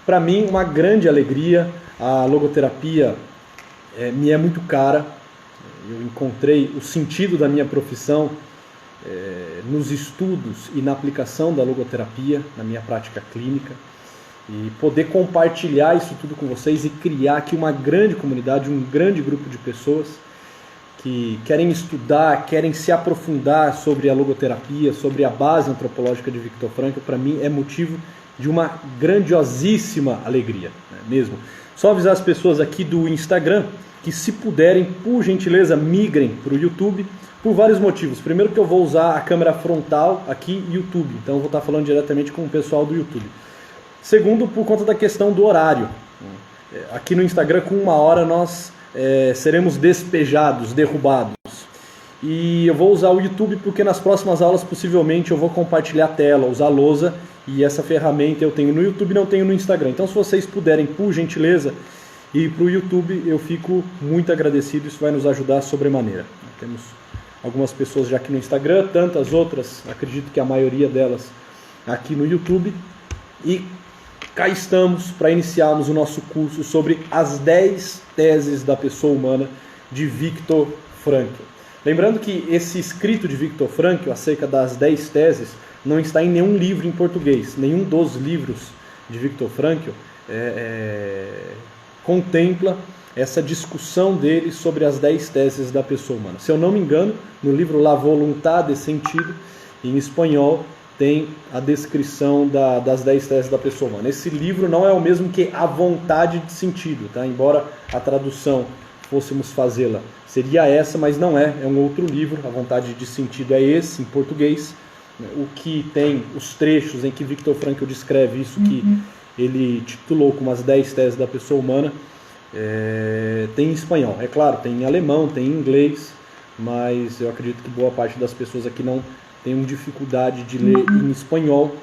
Para mim, uma grande alegria. A logoterapia me é muito cara. Eu encontrei o sentido da minha profissão nos estudos e na aplicação da logoterapia, na minha prática clínica. E poder compartilhar isso tudo com vocês e criar aqui uma grande comunidade, um grande grupo de pessoas que querem estudar, querem se aprofundar sobre a logoterapia, sobre a base antropológica de Viktor Frankl, para mim é motivo de uma grandiosíssima alegria, né, mesmo. Só avisar as pessoas aqui do Instagram que, se puderem, por gentileza, migrem para o YouTube por vários motivos. Primeiro, que eu vou usar a câmera frontal aqui YouTube, então eu vou estar falando diretamente com o pessoal do YouTube. Segundo, por conta da questão do horário. Aqui no Instagram, com 1 hora, nós seremos despejados, derrubados. E eu vou usar o YouTube porque nas próximas aulas possivelmente eu vou compartilhar a tela, usar a lousa, e essa ferramenta eu tenho no YouTube e não tenho no Instagram. Então, se vocês puderem, por gentileza, ir para o YouTube, eu fico muito agradecido, isso vai nos ajudar sobremaneira. Temos algumas pessoas já aqui no Instagram, tantas outras, acredito que a maioria delas aqui no YouTube. E cá estamos para iniciarmos o nosso curso sobre as 10 teses da pessoa humana de Viktor Frankl. Lembrando que esse escrito de Viktor Frankl acerca das 10 teses não está em nenhum livro em português. Nenhum dos livros de Viktor Frankl contempla essa discussão dele sobre as 10 teses da pessoa humana. Se eu não me engano, no livro La Volonté de Sentido, em espanhol, tem a descrição das 10 teses da pessoa humana. Esse livro não é o mesmo que A Vontade de Sentido, tá? Embora a tradução fôssemos fazê-la seria essa, mas não é um outro livro. A Vontade de Sentido é esse, em português. O que tem os trechos em que Viktor Frankl descreve isso que ele titulou como as 10 teses da pessoa humana, tem em espanhol. É claro, tem em alemão, tem em inglês, mas eu acredito que boa parte das pessoas aqui não tem dificuldade de ler em espanhol,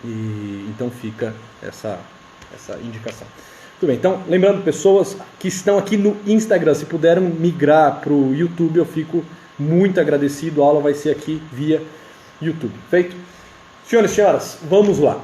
e então fica essa indicação. Tudo bem, então, lembrando, pessoas que estão aqui no Instagram, se puderam migrar para o YouTube, eu fico muito agradecido. A aula vai ser aqui via YouTube. Feito? Senhores e senhoras, vamos lá.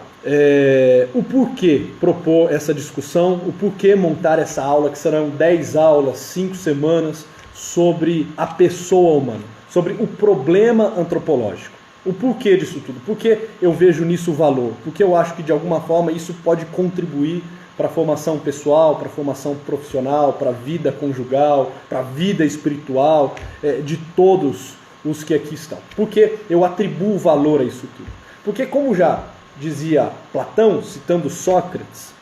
O porquê propor essa discussão, o porquê montar essa aula, que serão 10 aulas, 5 semanas, sobre a pessoa humana, sobre o problema antropológico. O porquê disso tudo? Porque eu vejo nisso valor, porque eu acho que de alguma forma isso pode contribuir para a formação pessoal, para a formação profissional, para a vida conjugal, para a vida espiritual de todos os que aqui estão. Porque eu atribuo valor a isso tudo. Porque, como já dizia Platão, citando Sócrates,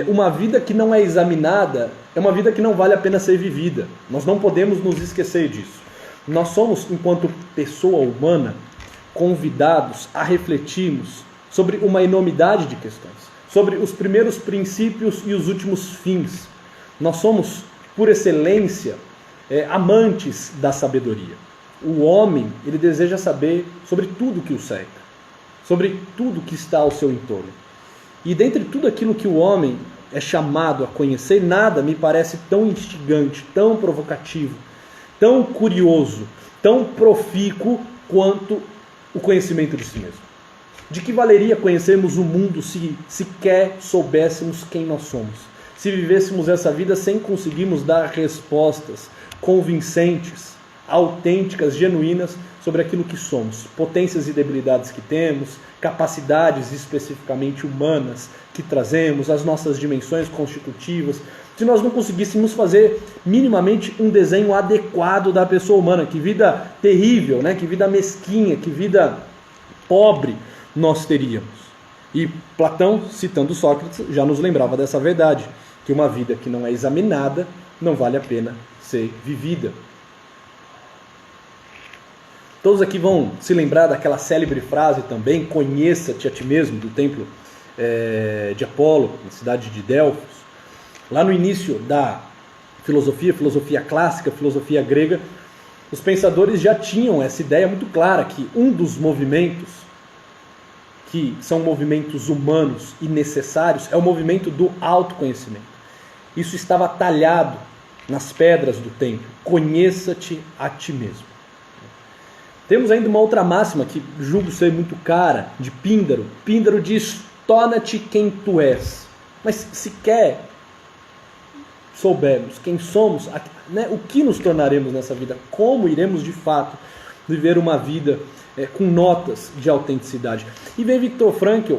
uma vida que não é examinada é uma vida que não vale a pena ser vivida. Nós não podemos nos esquecer disso. Nós somos, enquanto pessoa humana, convidados a refletirmos sobre uma enormidade de questões, sobre os primeiros princípios e os últimos fins. Nós somos, por excelência, amantes da sabedoria. O homem, ele deseja saber sobre tudo que o cerca, sobre tudo que está ao seu entorno. E dentre tudo aquilo que o homem é chamado a conhecer, nada me parece tão instigante, tão provocativo, tão curioso, tão profícuo quanto o conhecimento de si mesmo. De que valeria conhecermos o mundo se sequer soubéssemos quem nós somos? Se vivêssemos essa vida sem conseguirmos dar respostas convincentes, autênticas, genuínas sobre aquilo que somos, potências e debilidades que temos, capacidades especificamente humanas que trazemos, as nossas dimensões constitutivas, se nós não conseguíssemos fazer minimamente um desenho adequado da pessoa humana. Que vida terrível, né? Que vida mesquinha, que vida pobre nós teríamos. E Platão, citando Sócrates, já nos lembrava dessa verdade, que uma vida que não é examinada não vale a pena ser vivida. Todos aqui vão se lembrar daquela célebre frase também, conheça-te a ti mesmo, do templo de Apolo, na cidade de Delfos. Lá no início da filosofia clássica, filosofia grega, os pensadores já tinham essa ideia muito clara, que um dos movimentos, que são movimentos humanos e necessários, é o movimento do autoconhecimento. Isso estava talhado nas pedras do templo. Conheça-te a ti mesmo. Temos ainda uma outra máxima que julgo ser muito cara, de Píndaro. Píndaro diz torna-te quem tu és. Mas sequer soubermos quem somos, né, o que nos tornaremos nessa vida, como iremos de fato viver uma vida com notas de autenticidade. E vem Viktor Frankl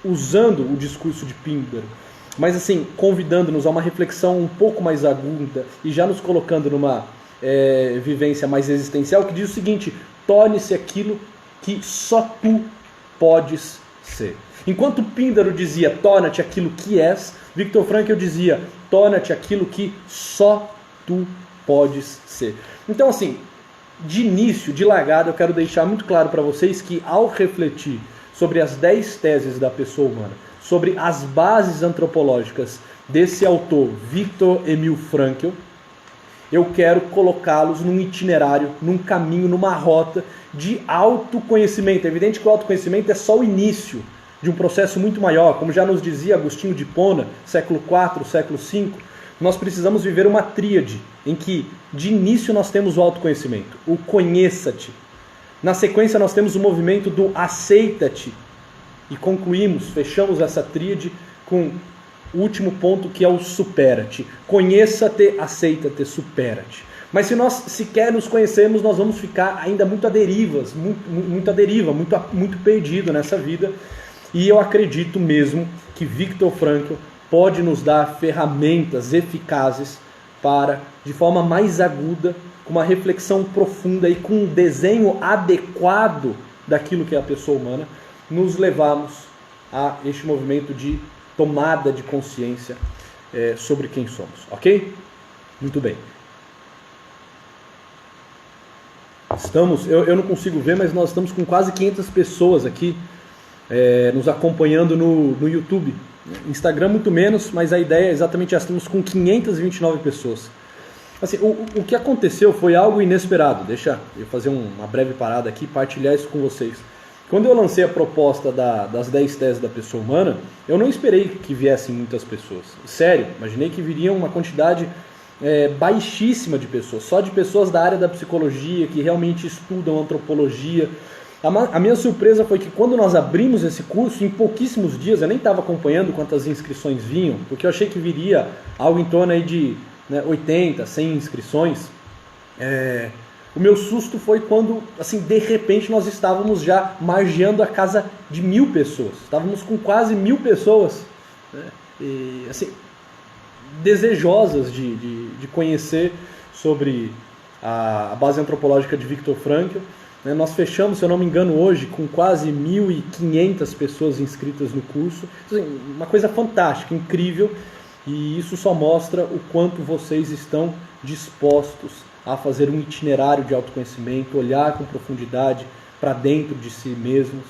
usando o discurso de Píndaro, mas assim, convidando-nos a uma reflexão um pouco mais aguda e já nos colocando numa vivência mais existencial, que diz o seguinte: torne-se aquilo que só tu podes ser. Enquanto Píndaro dizia, torna-te aquilo que és, Viktor Frankl dizia, torna-te aquilo que só tu podes ser. Então, assim, de início, de largada, eu quero deixar muito claro para vocês que, ao refletir sobre as 10 teses da pessoa humana, sobre as bases antropológicas desse autor, Viktor Emil Frankl, eu quero colocá-los num itinerário, num caminho, numa rota de autoconhecimento. É evidente que o autoconhecimento é só o início de um processo muito maior. Como já nos dizia Agostinho de Hipona, século IV, século V, nós precisamos viver uma tríade, em que de início nós temos o autoconhecimento, o conheça-te. Na sequência nós temos o movimento do aceita-te. E concluímos, fechamos essa tríade com o último ponto, que é o supera-te. Conheça-te, aceita-te, supera-te. Mas se nós sequer nos conhecermos, nós vamos ficar ainda muito à deriva, muito perdido nessa vida. E eu acredito mesmo que Viktor Frankl pode nos dar ferramentas eficazes para, de forma mais aguda, com uma reflexão profunda e com um desenho adequado daquilo que é a pessoa humana, nos levarmos a este movimento de tomada de consciência sobre quem somos, ok? Muito bem. Eu não consigo ver, mas nós estamos com quase 500 pessoas aqui nos acompanhando no YouTube. Instagram muito menos, mas a ideia é exatamente essa, estamos com 529 pessoas. Assim, o que aconteceu foi algo inesperado. Deixa eu fazer uma breve parada aqui e partilhar isso com vocês. Quando eu lancei a proposta das 10 teses da pessoa humana, eu não esperei que viessem muitas pessoas. Sério, imaginei que viria uma quantidade baixíssima de pessoas, só de pessoas da área da psicologia, que realmente estudam antropologia. A minha surpresa foi que quando nós abrimos esse curso, em pouquíssimos dias, eu nem estava acompanhando quantas inscrições vinham, porque eu achei que viria algo em torno aí de 80, 100 inscrições. O meu susto foi quando, assim, de repente nós estávamos já margeando a casa de 1000 pessoas. Estávamos com quase 1000 pessoas, né? E, assim, desejosas de conhecer sobre a base antropológica de Viktor Frankl. Nós fechamos, se eu não me engano, hoje com quase 1.500 pessoas inscritas no curso. Assim, uma coisa fantástica, incrível, e isso só mostra o quanto vocês estão dispostos a fazer um itinerário de autoconhecimento, olhar com profundidade para dentro de si mesmos,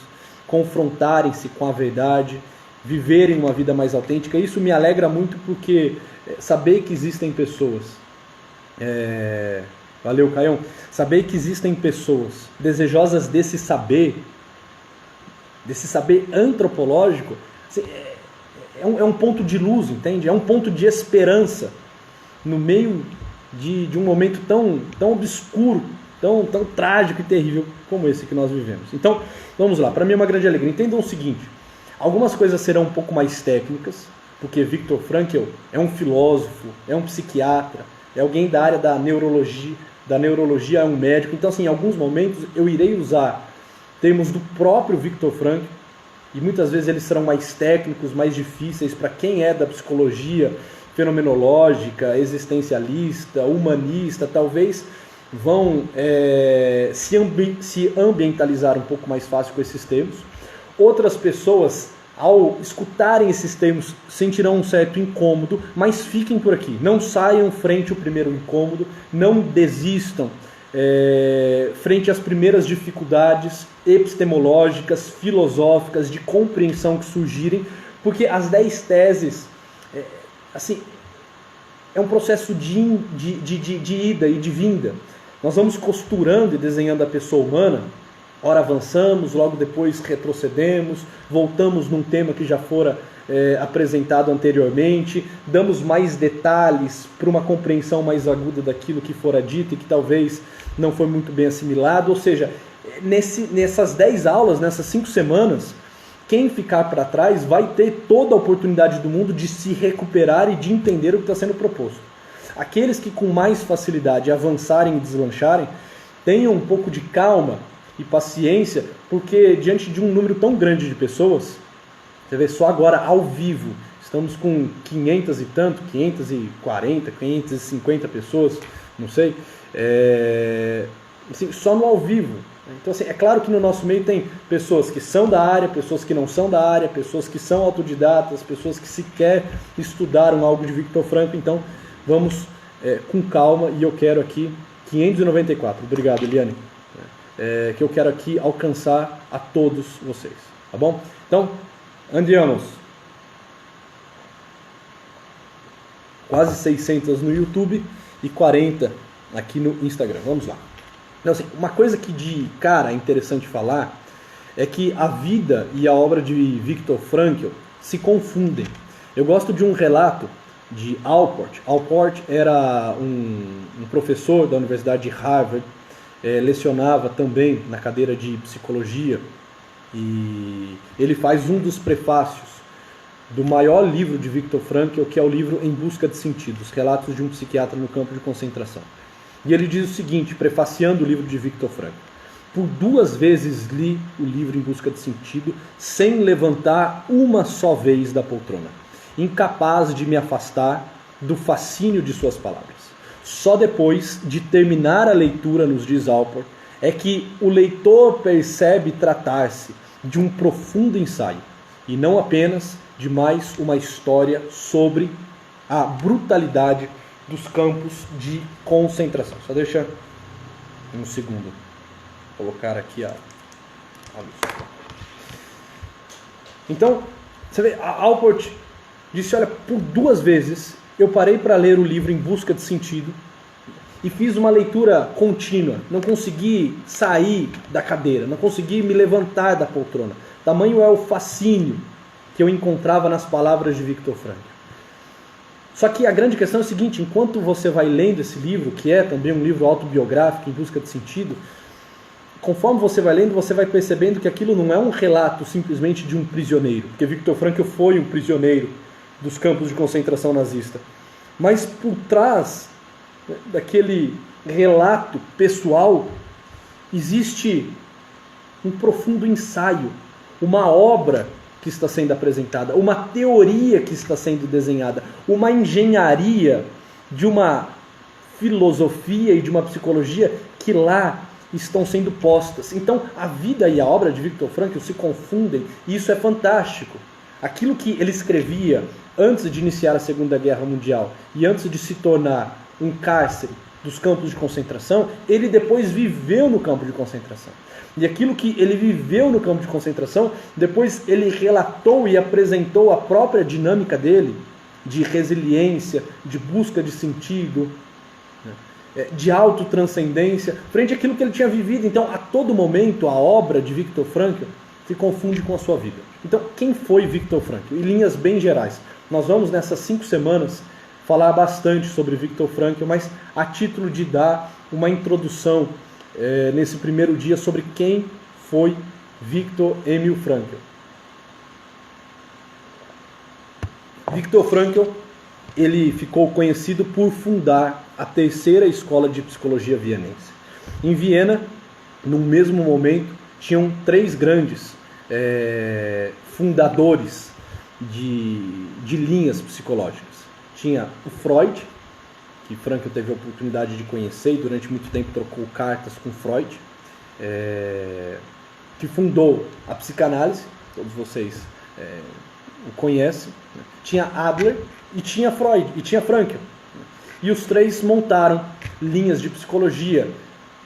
confrontarem-se com a verdade, viverem uma vida mais autêntica. Isso me alegra muito, porque saber que existem pessoas... Valeu, Caião. Saber que existem pessoas desejosas desse saber antropológico, é um ponto de luz, entende? É um ponto de esperança no meio de um momento tão obscuro, tão trágico e terrível como esse que nós vivemos. Então, vamos lá. Para mim é uma grande alegria. Entendam o seguinte: algumas coisas serão um pouco mais técnicas, porque Viktor Frankl é um filósofo, é um psiquiatra, é alguém da área da neurologia, é um médico. Então, assim, em alguns momentos eu irei usar termos do próprio Viktor Frankl, e muitas vezes eles serão mais técnicos, mais difíceis para quem é da psicologia fenomenológica, existencialista, humanista. Talvez vão se ambientalizar um pouco mais fácil com esses termos. Outras pessoas, ao escutarem esses termos, sentirão um certo incômodo, mas fiquem por aqui. Não saiam frente ao primeiro incômodo, não desistam frente às primeiras dificuldades epistemológicas, filosóficas, de compreensão que surgirem, porque as 10 teses, assim, é um processo de ida e de vinda. Nós vamos costurando e desenhando a pessoa humana. Ora avançamos, logo depois retrocedemos, voltamos num tema que já fora apresentado anteriormente, damos mais detalhes para uma compreensão mais aguda daquilo que fora dito e que talvez não foi muito bem assimilado. Ou seja, nessas 10 aulas, nessas 5 semanas, Quem ficar para trás vai ter toda a oportunidade do mundo de se recuperar e de entender o que está sendo proposto. Aqueles que com mais facilidade avançarem e deslancharem, tenham um pouco de calma e paciência, porque diante de um número tão grande de pessoas, você vê só agora ao vivo, estamos com 500 e tanto, 540, 550 pessoas, não sei, assim, só no ao vivo. Então, assim, é claro que no nosso meio tem pessoas que são da área, pessoas que não são da área, pessoas que são autodidatas, pessoas que sequer estudaram algo de Viktor Frankl. Então, vamos com calma, e eu quero aqui 594, obrigado, Eliane, que eu quero aqui alcançar a todos vocês, tá bom? Então, andiamo. Quase 600 no YouTube e 40 aqui no Instagram. Vamos lá. Então, assim, uma coisa que de cara é interessante falar é que a vida e a obra de Viktor Frankl se confundem. Eu gosto de um relato de Alport. Alport era um professor da Universidade de Harvard, lecionava também na cadeira de psicologia, e ele faz um dos prefácios do maior livro de Viktor Frankl, que é o livro Em Busca de Sentido, os relatos de um psiquiatra no campo de concentração. E ele diz o seguinte, prefaciando o livro de Viktor Frankl: por 2 vezes li o livro Em Busca de Sentido, sem levantar uma só vez da poltrona, incapaz de me afastar do fascínio de suas palavras. Só depois de terminar a leitura, nos diz Alport, é que o leitor percebe tratar-se de um profundo ensaio, e não apenas de mais uma história sobre a brutalidade dos campos de concentração. Só deixa um segundo colocar aqui a luz. Então, você vê, a Alport disse, olha, por 2 vezes eu parei para ler o livro Em Busca de Sentido e fiz uma leitura contínua, não consegui sair da cadeira, não consegui me levantar da poltrona. Tamanho é o fascínio que eu encontrava nas palavras de Viktor Frankl. Só que a grande questão é o seguinte, enquanto você vai lendo esse livro, que é também um livro autobiográfico, Em Busca de Sentido, conforme você vai lendo, você vai percebendo que aquilo não é um relato simplesmente de um prisioneiro, porque Viktor Frankl foi um prisioneiro dos campos de concentração nazista. Mas por trás daquele relato pessoal, existe um profundo ensaio, uma obra que está sendo apresentada, uma teoria que está sendo desenhada, uma engenharia de uma filosofia e de uma psicologia que lá estão sendo postas. Então a vida e a obra de Viktor Frankl se confundem, e isso é fantástico. Aquilo que ele escrevia antes de iniciar a Segunda Guerra Mundial e antes de se tornar um cárcere dos campos de concentração, ele depois viveu no campo de concentração. E aquilo que ele viveu no campo de concentração, depois ele relatou e apresentou a própria dinâmica dele, de resiliência, de busca de sentido, de autotranscendência, frente àquilo que ele tinha vivido. Então, a todo momento, a obra de Viktor Frankl se confunde com a sua vida. Então, quem foi Viktor Frankl? Em linhas bem gerais, nós vamos nessas 5 semanas falar bastante sobre Viktor Frankl, mas a título de dar uma introdução nesse primeiro dia sobre quem foi Viktor Emil Frankl. Viktor Frankl, ele ficou conhecido por fundar a 3ª escola de psicologia vienense. Em Viena, no mesmo momento, tinham 3 grandes fundadores de linhas psicológicas. Tinha o Freud, que Frankl teve a oportunidade de conhecer e durante muito tempo trocou cartas com Freud, que fundou a psicanálise, todos vocês o conhecem. Tinha Adler e tinha Freud e tinha Frankl. E os 3 montaram linhas de psicologia,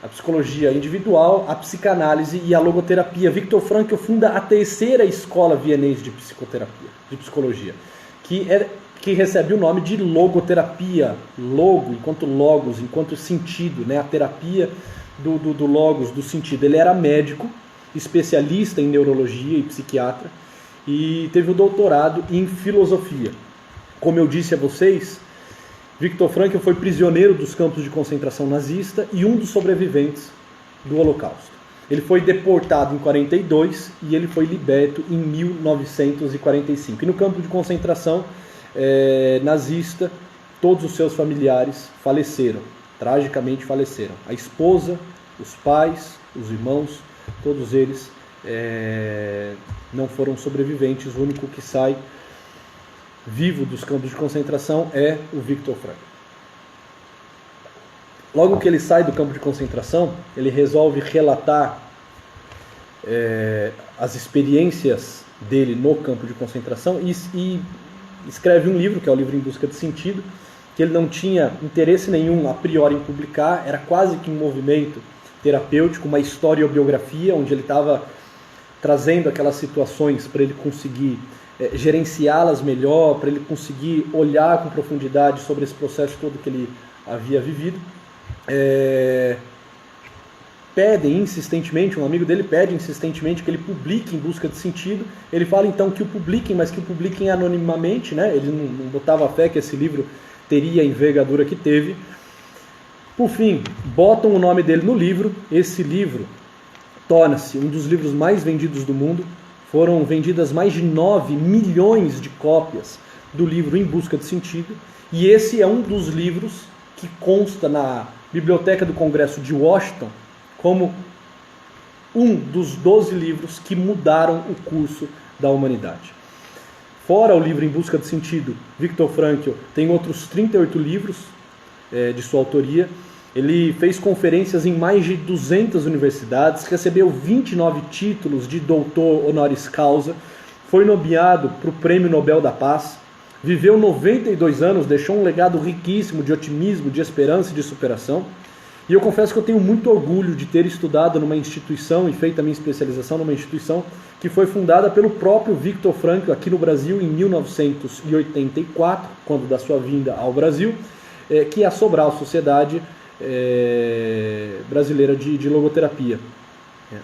a psicologia individual, a psicanálise e a logoterapia. Viktor Frankl funda a 3ª escola vienense de psicoterapia, de psicologia, que recebe o nome de logoterapia. Logo, enquanto logos, enquanto sentido, né? A terapia do logos, do sentido. Ele era médico, especialista em neurologia e psiquiatra, e teve o doutorado em filosofia. Como eu disse a vocês, Viktor Frankl foi prisioneiro dos campos de concentração nazista e um dos sobreviventes do Holocausto. Ele foi deportado em 42 e ele foi liberto em 1945. E no campo de concentração nazista, todos os seus familiares faleceram, tragicamente faleceram. A esposa, os pais, os irmãos, todos eles não foram sobreviventes. O único que sai vivo dos campos de concentração é o Viktor Frankl. Logo que ele sai do campo de concentração, ele resolve relatar as experiências dele no campo de concentração e escreve um livro, que é o livro Em Busca de Sentido, que ele não tinha interesse nenhum a priori em publicar, era quase que um movimento terapêutico, uma historiobiografia, onde ele estava trazendo aquelas situações para ele conseguir gerenciá-las melhor, para ele conseguir olhar com profundidade sobre esse processo todo que ele havia vivido. Pedem insistentemente, um amigo dele pede insistentemente que ele publique Em Busca de Sentido. Ele fala então que o publiquem, mas que o publiquem anonimamente, né? Ele não botava fé que esse livro teria a envergadura que teve. Por fim, botam o nome dele no livro. Esse livro torna-se um dos livros mais vendidos do mundo. Foram vendidas mais de 9 milhões de cópias do livro Em Busca de Sentido. E esse é um dos livros que consta na Biblioteca do Congresso de Washington como um dos 12 livros que mudaram o curso da humanidade. Fora o livro Em Busca de Sentido, Viktor Frankl tem outros 38 livros de sua autoria. Ele fez conferências em mais de 200 universidades, recebeu 29 títulos de doutor honoris causa, foi nomeado para o Prêmio Nobel da Paz, viveu 92 anos, deixou um legado riquíssimo de otimismo, de esperança e de superação. E eu confesso que eu tenho muito orgulho de ter estudado numa instituição e feito a minha especialização numa instituição que foi fundada pelo próprio Viktor Frankl aqui no Brasil em 1984, quando da sua vinda ao Brasil, que é a Sobral, Sociedade Brasileira de Logoterapia,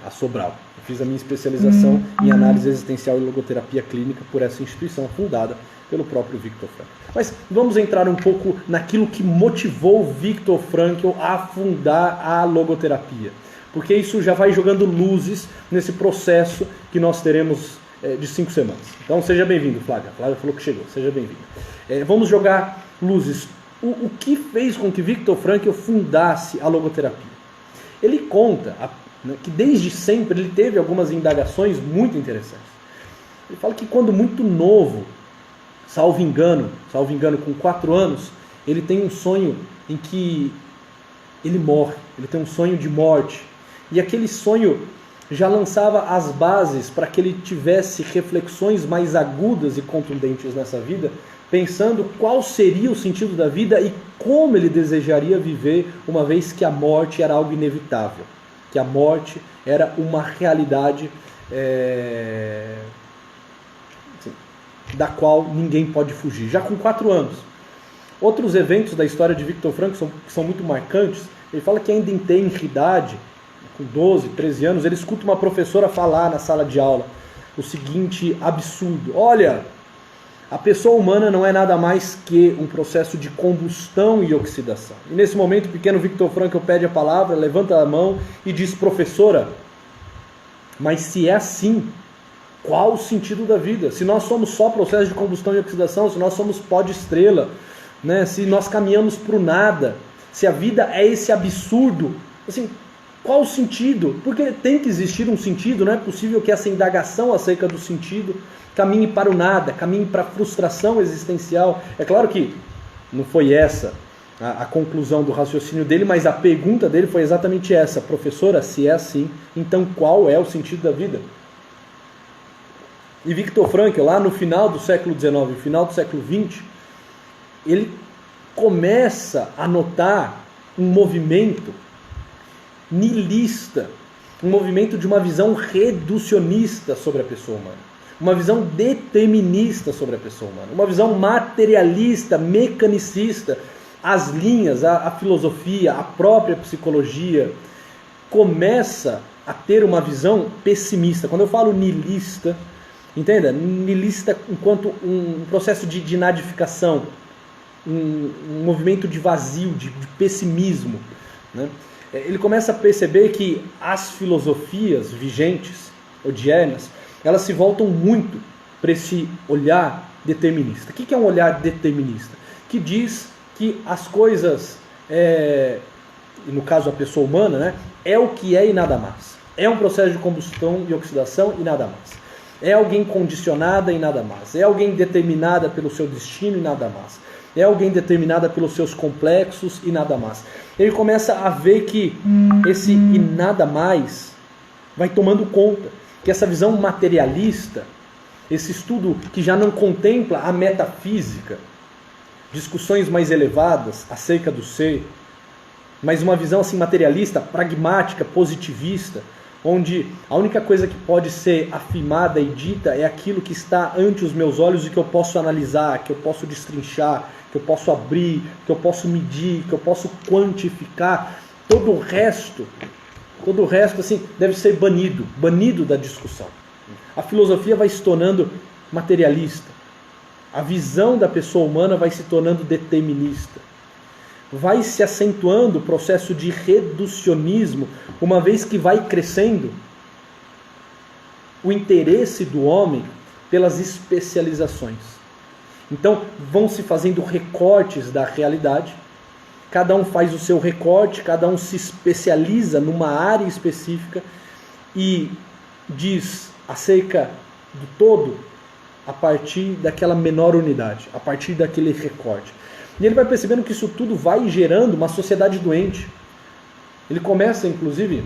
a Sobral. Eu fiz a minha especialização em análise existencial e logoterapia clínica por essa instituição fundada pelo próprio Viktor Frankl. Mas vamos entrar um pouco naquilo que motivou Viktor Frankl a fundar a logoterapia, porque isso já vai jogando luzes nesse processo que nós teremos de 5 semanas. Então seja bem-vindo, Flávia. A Flávia falou que chegou, seja bem-vindo. Vamos jogar luzes. O que fez com que Viktor Frankl fundasse a logoterapia? Ele conta que desde sempre ele teve algumas indagações muito interessantes. Ele fala que quando muito novo, salvo engano, com 4 anos, ele tem um sonho em que ele morre, ele tem um sonho de morte. E aquele sonho já lançava as bases para que ele tivesse reflexões mais agudas e contundentes nessa vida, pensando qual seria o sentido da vida e como ele desejaria viver, uma vez que a morte era algo inevitável, que a morte era uma realidade da qual ninguém pode fugir, já com 4 anos. Outros eventos da história de Viktor Frankl que são muito marcantes. Ele fala que ainda em tenridade, com 12, 13 anos, ele escuta uma professora falar na sala de aula o seguinte absurdo: olha, a pessoa humana não é nada mais que um processo de combustão e oxidação. E nesse momento o pequeno Viktor Frankl pede a palavra, levanta a mão e diz: professora, mas se é assim, qual o sentido da vida? Se nós somos só processo de combustão e oxidação, se nós somos pó de estrela, né? Se nós caminhamos para o nada, se a vida é esse absurdo, assim, qual o sentido? Porque tem que existir um sentido, não é possível que essa indagação acerca do sentido caminhe para o nada, caminhe para a frustração existencial. É claro que não foi essa a conclusão do raciocínio dele, mas a pergunta dele foi exatamente essa: professora, se é assim, então qual é o sentido da vida? E Viktor Frankl, lá no final do século XIX, no final do século XX, ele começa a notar um movimento nihilista, um movimento de uma visão reducionista sobre a pessoa humana, uma visão determinista sobre a pessoa humana, uma visão materialista, mecanicista. As linhas, a filosofia, a própria psicologia começa a ter uma visão pessimista. Quando eu falo nihilista, entenda, nihilista enquanto um processo de nadificação, um movimento de vazio, de pessimismo, né? ele começa a perceber que as filosofias vigentes, odiernas, elas se voltam muito para esse olhar determinista. O que é um olhar determinista? Que diz que as coisas, no caso a pessoa humana, né, é o que é e nada mais. É um processo de combustão e oxidação e nada mais. É alguém condicionada e nada mais. É alguém determinada pelo seu destino e nada mais. É alguém determinada pelos seus complexos e nada mais. Ele começa a ver que esse e nada mais vai tomando conta. Que essa visão materialista, esse estudo que já não contempla a metafísica, discussões mais elevadas acerca do ser, mas uma visão assim materialista, pragmática, positivista, onde a única coisa que pode ser afirmada e dita é aquilo que está ante os meus olhos e que eu posso analisar, que eu posso destrinchar, que eu posso abrir, que eu posso medir, que eu posso quantificar. Todo o resto assim, deve ser banido da discussão. A filosofia vai se tornando materialista. A visão da pessoa humana vai se tornando determinista. Vai se acentuando o processo de reducionismo, uma vez que vai crescendo o interesse do homem pelas especializações. Então vão se fazendo recortes da realidade, cada um faz o seu recorte, cada um se especializa numa área específica e diz acerca do todo a partir daquela menor unidade, a partir daquele recorte. E ele vai percebendo que isso tudo vai gerando uma sociedade doente. Ele começa, inclusive,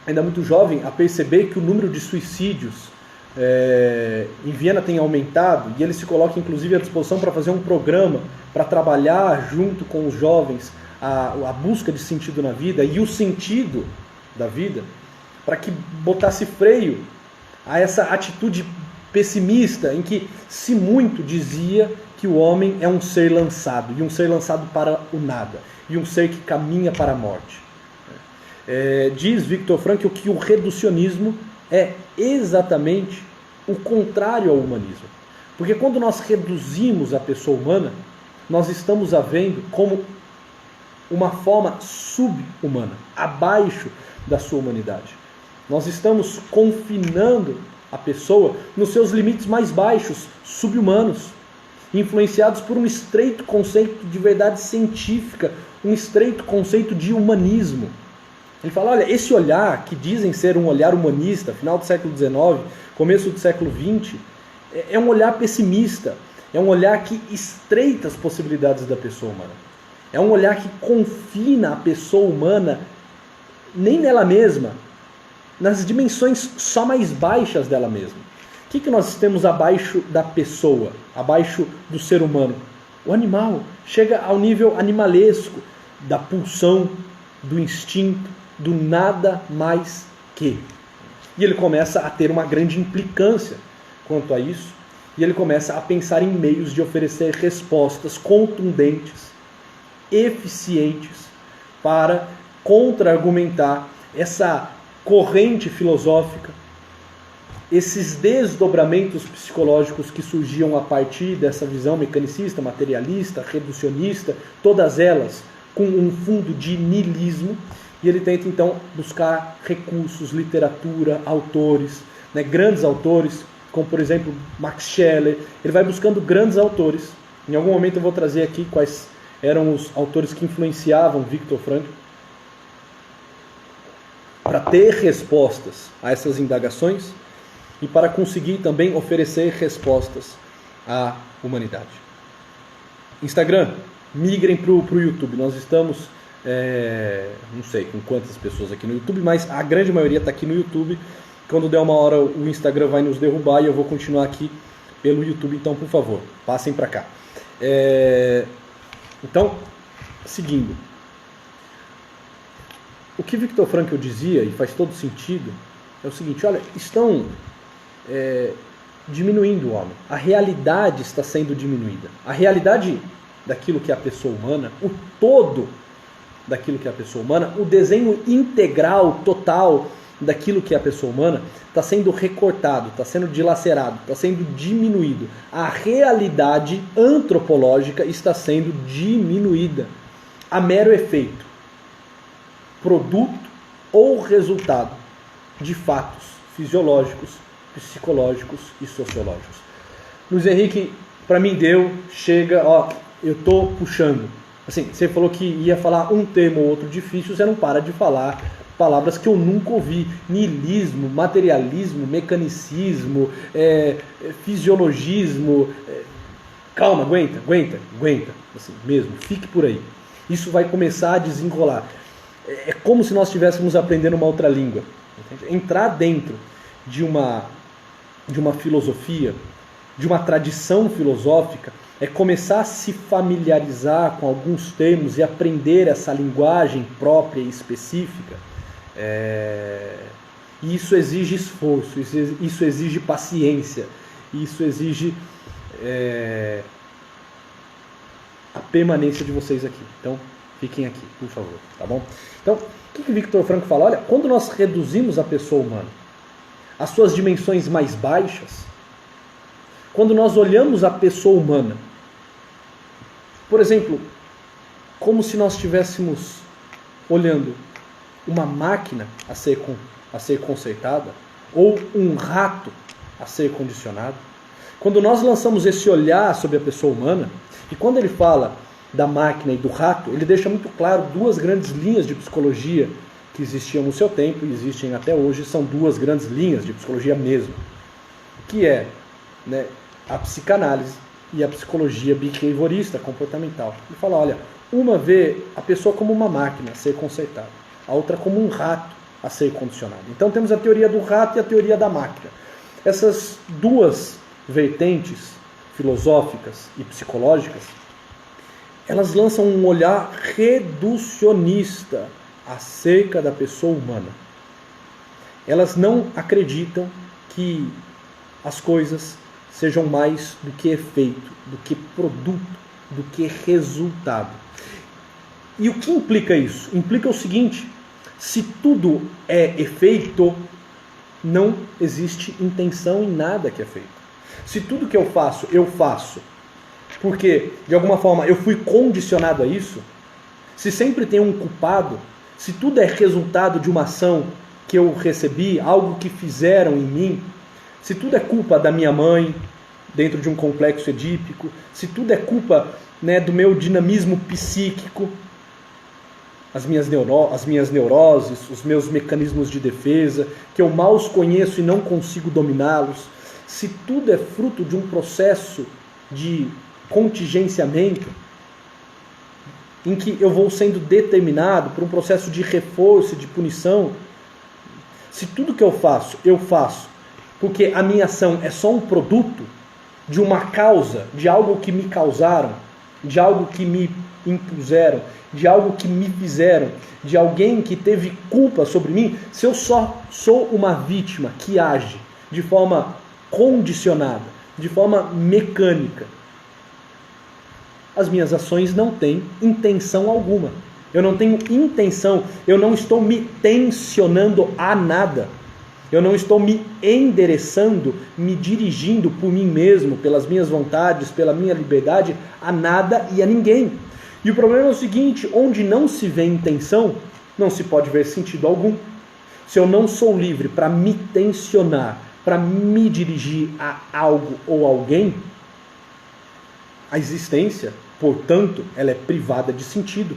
ainda muito jovem, a perceber que o número de suicídios em Viena tem aumentado, e ele se coloca, inclusive, à disposição para fazer um programa para trabalhar junto com os jovens a busca de sentido na vida e o sentido da vida, para que botasse freio a essa atitude pessimista em que se muito dizia que o homem é um ser lançado, e um ser lançado para o nada, e um ser que caminha para a morte. Diz Viktor Frankl que o reducionismo é exatamente o contrário ao humanismo. Porque quando nós reduzimos a pessoa humana, nós estamos a vendo como uma forma sub-humana, abaixo da sua humanidade. Nós estamos confinando a pessoa nos seus limites mais baixos, sub-humanos, influenciados por um estreito conceito de verdade científica, um estreito conceito de humanismo. Ele fala, olha, esse olhar, que dizem ser um olhar humanista, final do século XIX, começo do século XX, é um olhar pessimista, é um olhar que estreita as possibilidades da pessoa humana. É um olhar que confina a pessoa humana nem nela mesma, nas dimensões só mais baixas dela mesma. O que nós temos abaixo da pessoa, abaixo do ser humano? O animal chega ao nível animalesco, da pulsão, do instinto, do nada mais que. E ele começa a ter uma grande implicância quanto a isso, e ele começa a pensar em meios de oferecer respostas contundentes, eficientes, para contra-argumentar essa corrente filosófica, esses desdobramentos psicológicos que surgiam a partir dessa visão mecanicista, materialista, reducionista, todas elas com um fundo de niilismo, e ele tenta então buscar recursos, literatura, autores, grandes autores, como por exemplo Max Scheler. Ele vai buscando grandes autores. Em algum momento eu vou trazer aqui quais eram os autores que influenciavam Viktor Frankl, para ter respostas a essas indagações e para conseguir também oferecer respostas à humanidade. Instagram, migrem para o YouTube. Nós estamos, não sei com quantas pessoas aqui no YouTube, mas a grande maioria está aqui no YouTube. Quando der uma hora o Instagram vai nos derrubar e eu vou continuar aqui pelo YouTube, então por favor, passem para cá. Então, seguindo. O que Viktor Frankl dizia, e faz todo sentido, é o seguinte, olha, estão diminuindo o homem. A realidade está sendo diminuída. A realidade daquilo que é a pessoa humana, o todo daquilo que é a pessoa humana, o desenho integral, total daquilo que é a pessoa humana, está sendo recortado, está sendo dilacerado, está sendo diminuído. A realidade antropológica está sendo diminuída a mero efeito produto ou resultado de fatos fisiológicos, psicológicos e sociológicos. Luiz Henrique, para mim chega, eu estou puxando. Assim, você falou que ia falar um termo ou outro difícil, você não para de falar palavras que eu nunca ouvi. Niilismo, materialismo, mecanicismo, fisiologismo. Calma, aguenta. Assim, mesmo, fique por aí. Isso vai começar a desenrolar. É como se nós estivéssemos aprendendo uma outra língua. Entende? Entrar dentro de uma filosofia, de uma tradição filosófica, é começar a se familiarizar com alguns termos e aprender essa linguagem própria e específica. E isso exige esforço, isso exige paciência, isso exige a permanência de vocês aqui. Então, fiquem aqui, por favor, tá bom? Então, o que Viktor Frankl fala? Olha, quando nós reduzimos a pessoa humana às suas dimensões mais baixas, quando nós olhamos a pessoa humana, por exemplo, como se nós estivéssemos olhando uma máquina a ser consertada, ou um rato a ser condicionado, quando nós lançamos esse olhar sobre a pessoa humana, e quando ele fala da máquina e do rato, ele deixa muito claro duas grandes linhas de psicologia que existiam no seu tempo e existem até hoje, são duas grandes linhas de psicologia mesmo, que é, a psicanálise e a psicologia behaviorista, comportamental. Ele fala, olha, uma vê a pessoa como uma máquina a ser consertada, a outra como um rato a ser condicionado. Então temos a teoria do rato e a teoria da máquina. Essas duas vertentes filosóficas e psicológicas, elas lançam um olhar reducionista acerca da pessoa humana. Elas não acreditam que as coisas sejam mais do que efeito, do que produto, do que resultado. E o que implica isso? Implica o seguinte: se tudo é efeito, não existe intenção em nada que é feito. Se tudo que eu faço porque, de alguma forma, eu fui condicionado a isso, se sempre tem um culpado, se tudo é resultado de uma ação que eu recebi, algo que fizeram em mim, se tudo é culpa da minha mãe, dentro de um complexo edípico, se tudo é culpa, do meu dinamismo psíquico, as minhas neuroses, os meus mecanismos de defesa, que eu mal os conheço e não consigo dominá-los, se tudo é fruto de um processo de contingenciamento, em que eu vou sendo determinado por um processo de reforço, de punição, se tudo que eu faço porque a minha ação é só um produto de uma causa, de algo que me causaram, de algo que me impuseram, de algo que me fizeram, de alguém que teve culpa sobre mim, se eu só sou uma vítima que age de forma condicionada, de forma mecânica, as minhas ações não têm intenção alguma. Eu não tenho intenção, eu não estou me tensionando a nada. Eu não estou me endereçando, me dirigindo por mim mesmo, pelas minhas vontades, pela minha liberdade, a nada e a ninguém. E o problema é o seguinte: onde não se vê intenção, não se pode ver sentido algum. Se eu não sou livre para me tensionar, para me dirigir a algo ou alguém, a existência, portanto, ela é privada de sentido.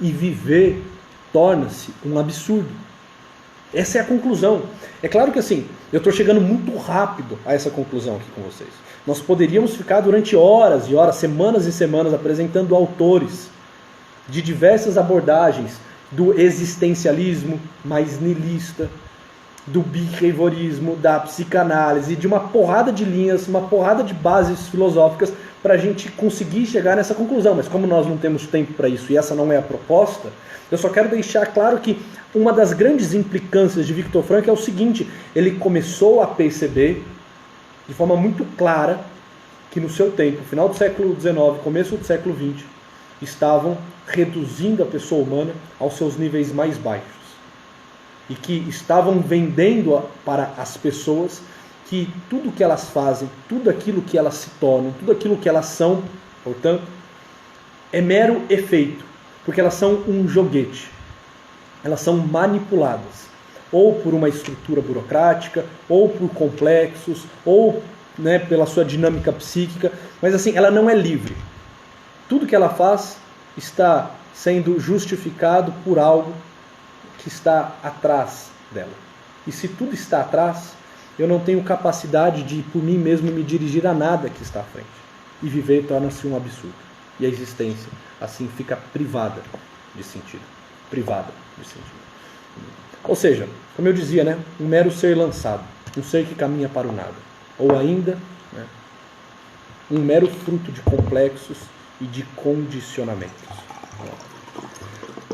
E viver torna-se um absurdo. Essa é a conclusão. É claro que assim, eu estou chegando muito rápido a essa conclusão aqui com vocês. Nós poderíamos ficar durante horas e horas, semanas e semanas, apresentando autores de diversas abordagens do existencialismo mais niilista, do behaviorismo, da psicanálise, de uma porrada de linhas, uma porrada de bases filosóficas para a gente conseguir chegar nessa conclusão. Mas como nós não temos tempo para isso e essa não é a proposta, eu só quero deixar claro que uma das grandes implicâncias de Viktor Frankl é o seguinte: ele começou a perceber de forma muito clara que no seu tempo, final do século XIX, começo do século XX, estavam reduzindo a pessoa humana aos seus níveis mais baixos. E que estavam vendendo para as pessoas que tudo que elas fazem, tudo aquilo que elas se tornam, tudo aquilo que elas são, portanto, é mero efeito, porque elas são um joguete. elas são manipuladas, ou por uma estrutura burocrática, ou por complexos, ou, né, pela sua dinâmica psíquica, mas assim, ela não é livre. Tudo que ela faz está sendo justificado por algo que está atrás dela. E se tudo está atrás, eu não tenho capacidade de, por mim mesmo, me dirigir a nada que está à frente. E viver torna-se um absurdo. E a existência, assim, fica privada de sentido. Privada de sentido. Ou seja, como eu dizia, né, um mero ser lançado, um ser que caminha para o nada. Ou ainda, né, um mero fruto de complexos e de condicionamentos.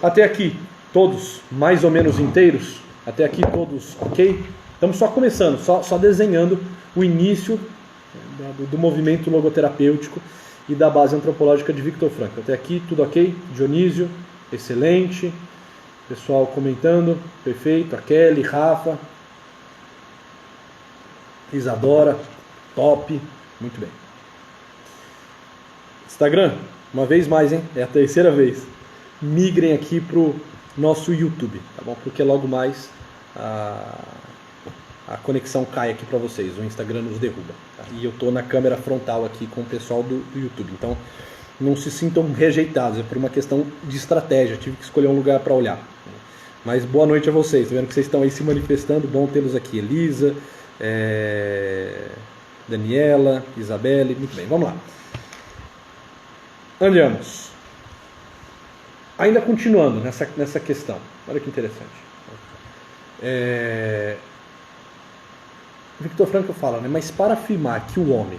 Até aqui, todos mais ou menos inteiros? Até aqui todos ok? Estamos só começando, só desenhando o início do movimento logoterapêutico e da base antropológica de Viktor Frankl. Até aqui tudo ok? Dionísio, excelente. Pessoal comentando, perfeito. A Kelly, Rafa, Isadora, top, muito bem. Instagram, uma vez mais, hein? É a terceira vez. Migrem aqui pro nosso YouTube, tá bom? Porque logo mais a conexão cai aqui para vocês, o Instagram nos derruba. Tá? E eu tô na câmera frontal aqui com o pessoal do YouTube, então não se sintam rejeitados, é por uma questão de estratégia, tive que escolher um lugar para olhar. Mas boa noite a vocês, tô vendo que vocês estão aí se manifestando, bom tê-los aqui. Elisa, Daniela, Isabelle, muito bem, vamos lá. Andamos. Ainda continuando nessa questão, olha que interessante. Viktor Frankl fala, né, mas para afirmar que o homem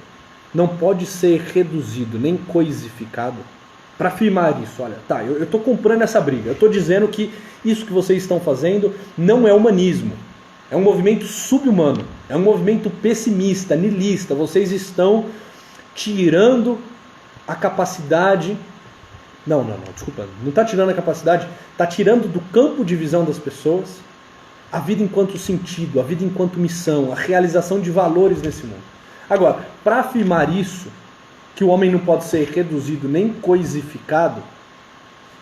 não pode ser reduzido nem coisificado, para afirmar isso, olha, tá, eu estou comprando essa briga, eu estou dizendo que isso que vocês estão fazendo não é humanismo, é um movimento subhumano, é um movimento pessimista, niilista, vocês estão tirando a capacidade... Não, desculpa, não está tirando a capacidade, está tirando do campo de visão das pessoas a vida enquanto sentido, a vida enquanto missão, a realização de valores nesse mundo. Agora, para afirmar isso, que o homem não pode ser reduzido nem coisificado,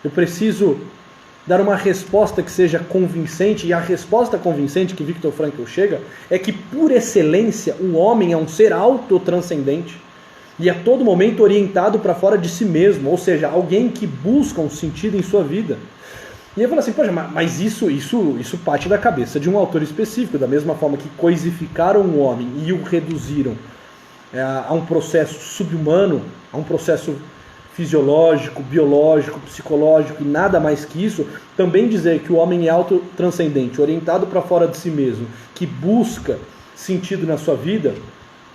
eu preciso dar uma resposta que seja convincente, e a resposta convincente que Viktor Frankl chega é que, por excelência, o homem é um ser autotranscendente e a todo momento orientado para fora de si mesmo, ou seja, alguém que busca um sentido em sua vida. E eu falo assim, poxa, mas isso parte da cabeça de um autor específico, da mesma forma que coisificaram o homem e o reduziram a um processo subhumano, a um processo fisiológico, biológico, psicológico e nada mais que isso, também dizer que o homem é autotranscendente, orientado para fora de si mesmo, que busca sentido na sua vida,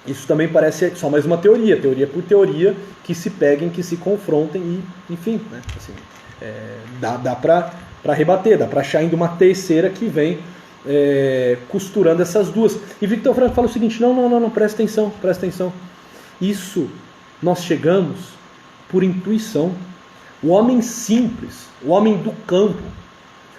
isso também parece só mais uma teoria por teoria, que se peguem, que se confrontem e, enfim, né, assim, dá para rebater, dá para achar ainda uma terceira que vem costurando essas duas. E Viktor Frankl fala o seguinte, não, presta atenção. Isso nós chegamos por intuição. O homem simples, o homem do campo,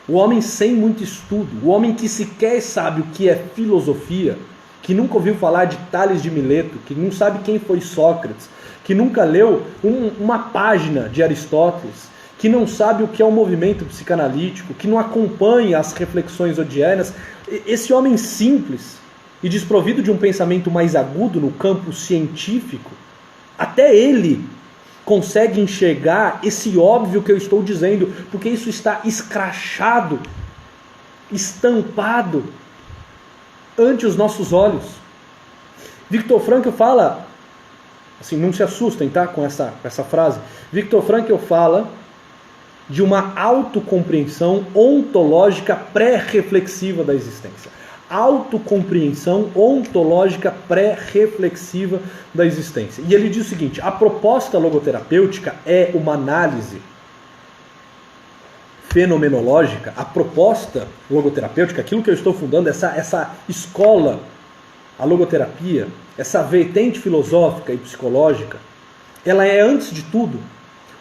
o homem sem muito estudo, o homem que sequer sabe o que é filosofia, que nunca ouviu falar de Tales de Mileto, que não sabe quem foi Sócrates, que nunca leu uma página de Aristóteles, que não sabe o que é o movimento psicanalítico, que não acompanha as reflexões odianas, esse homem simples e desprovido de um pensamento mais agudo no campo científico, até ele consegue enxergar esse óbvio que eu estou dizendo, porque isso está escrachado, estampado ante os nossos olhos. Viktor Frankl fala, assim, não se assustem, tá, com essa frase. Viktor Frankl fala de uma autocompreensão ontológica pré-reflexiva da existência. Autocompreensão ontológica pré-reflexiva da existência. E ele diz o seguinte, a proposta logoterapêutica é uma análise fenomenológica, a proposta logoterapêutica, aquilo que eu estou fundando, essa escola, a logoterapia, essa vertente filosófica e psicológica, ela é, antes de tudo,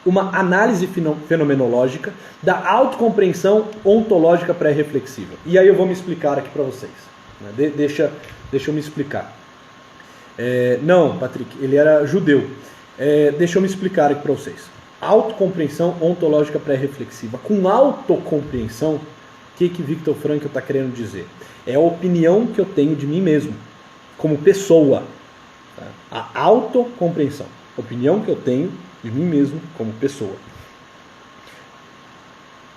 uma análise fenomenológica da autocompreensão ontológica pré-reflexiva. E aí eu vou me explicar aqui para vocês. Né? Deixa eu me explicar. Não, Patrick, ele era judeu. Deixa eu me explicar aqui para vocês. Autocompreensão ontológica pré-reflexiva. Com autocompreensão, O que Viktor Frankl está querendo dizer? É a opinião que eu tenho de mim mesmo, como pessoa. Tá? A autocompreensão. Opinião que eu tenho de mim mesmo como pessoa.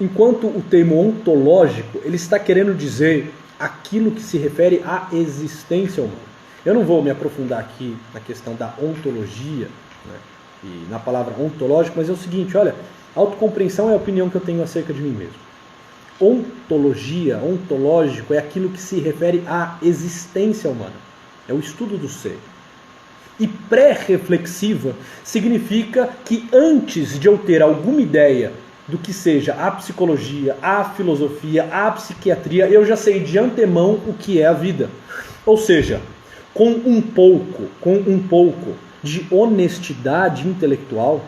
Enquanto o termo ontológico, ele está querendo dizer aquilo que se refere à existência humana. Eu não vou me aprofundar aqui na questão da ontologia, né, e na palavra ontológico, mas é o seguinte, olha, autocompreensão é a opinião que eu tenho acerca de mim mesmo. Ontologia, ontológico, é aquilo que se refere à existência humana. É o estudo do ser. E pré-reflexiva significa que antes de eu ter alguma ideia do que seja a psicologia, a filosofia, a psiquiatria, eu já sei de antemão o que é a vida. Ou seja, com um pouco de honestidade intelectual,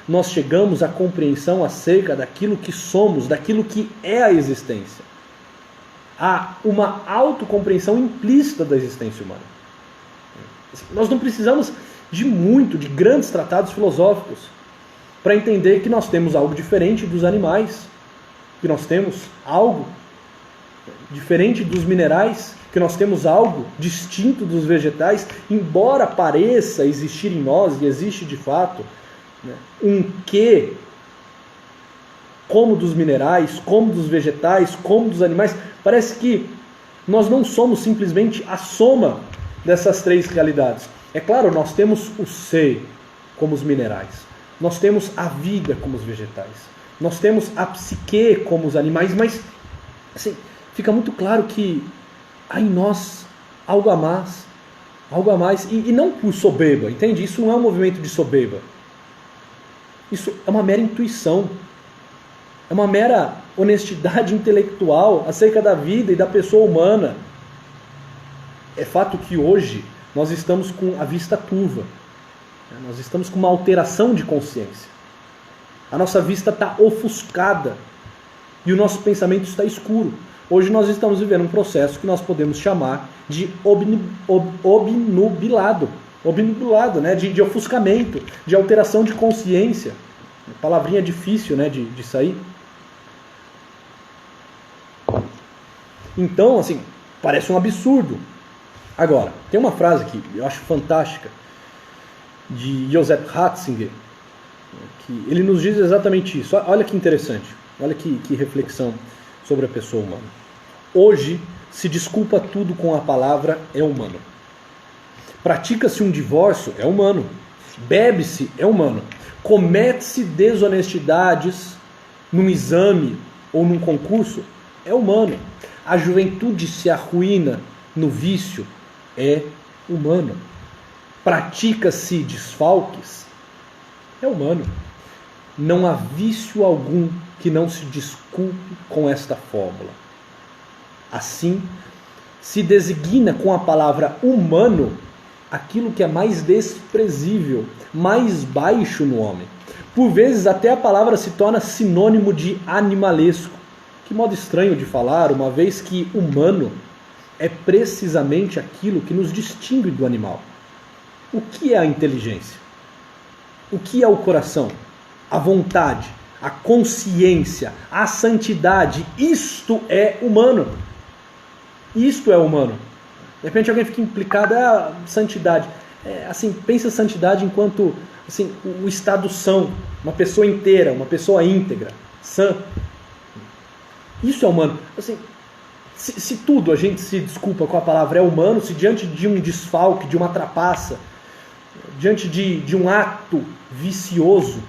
nós chegamos à compreensão acerca daquilo que somos, daquilo que é a existência. Há uma autocompreensão implícita da existência humana. Nós não precisamos de grandes tratados filosóficos para entender que nós temos algo diferente dos animais, que nós temos algo diferente dos minerais, que nós temos algo distinto dos vegetais, embora pareça existir em nós, e existe de fato, né, um quê, como dos minerais, como dos vegetais, como dos animais, parece que nós não somos simplesmente a soma dessas três realidades. É claro, nós temos o ser como os minerais, nós temos a vida como os vegetais, nós temos a psique como os animais, mas assim, fica muito claro que há em nós algo a mais, e não por soberba, entende? Isso não é um movimento de soberba. Isso é uma mera intuição, é uma mera honestidade intelectual acerca da vida e da pessoa humana. É fato que hoje nós estamos com a vista turva, nós estamos com uma alteração de consciência. A nossa vista está ofuscada e o nosso pensamento está escuro. Hoje nós estamos vivendo um processo que nós podemos chamar de obnubilado, né? de ofuscamento, de alteração de consciência. Palavrinha difícil, né? de sair. Então, assim, parece um absurdo. Agora, tem uma frase que eu acho fantástica, de Joseph Ratzinger, que ele nos diz exatamente isso. Olha que interessante, olha que reflexão sobre a pessoa humana. Hoje se desculpa tudo com a palavra é humano. Pratica-se um divórcio, é humano. Bebe-se, é humano. Comete-se desonestidades num exame ou num concurso, é humano. A juventude se arruína no vício, é humano. Pratica-se desfalques, é humano. Não há vício algum que não se desculpe com esta fórmula. Assim, se designa com a palavra humano aquilo que é mais desprezível, mais baixo no homem. Por vezes até a palavra se torna sinônimo de animalesco. Que modo estranho de falar, uma vez que humano é precisamente aquilo que nos distingue do animal. O que é a inteligência? O que é o coração? A vontade, a consciência, a santidade. Isto é humano. Isto é humano. De repente alguém fica implicado, santidade. Assim, pensa santidade enquanto assim, o estado são, uma pessoa inteira, uma pessoa íntegra, sã. Isso é humano. Assim, se tudo a gente se desculpa com a palavra é humano, se diante de um desfalque, de uma trapaça, diante de um ato vicioso,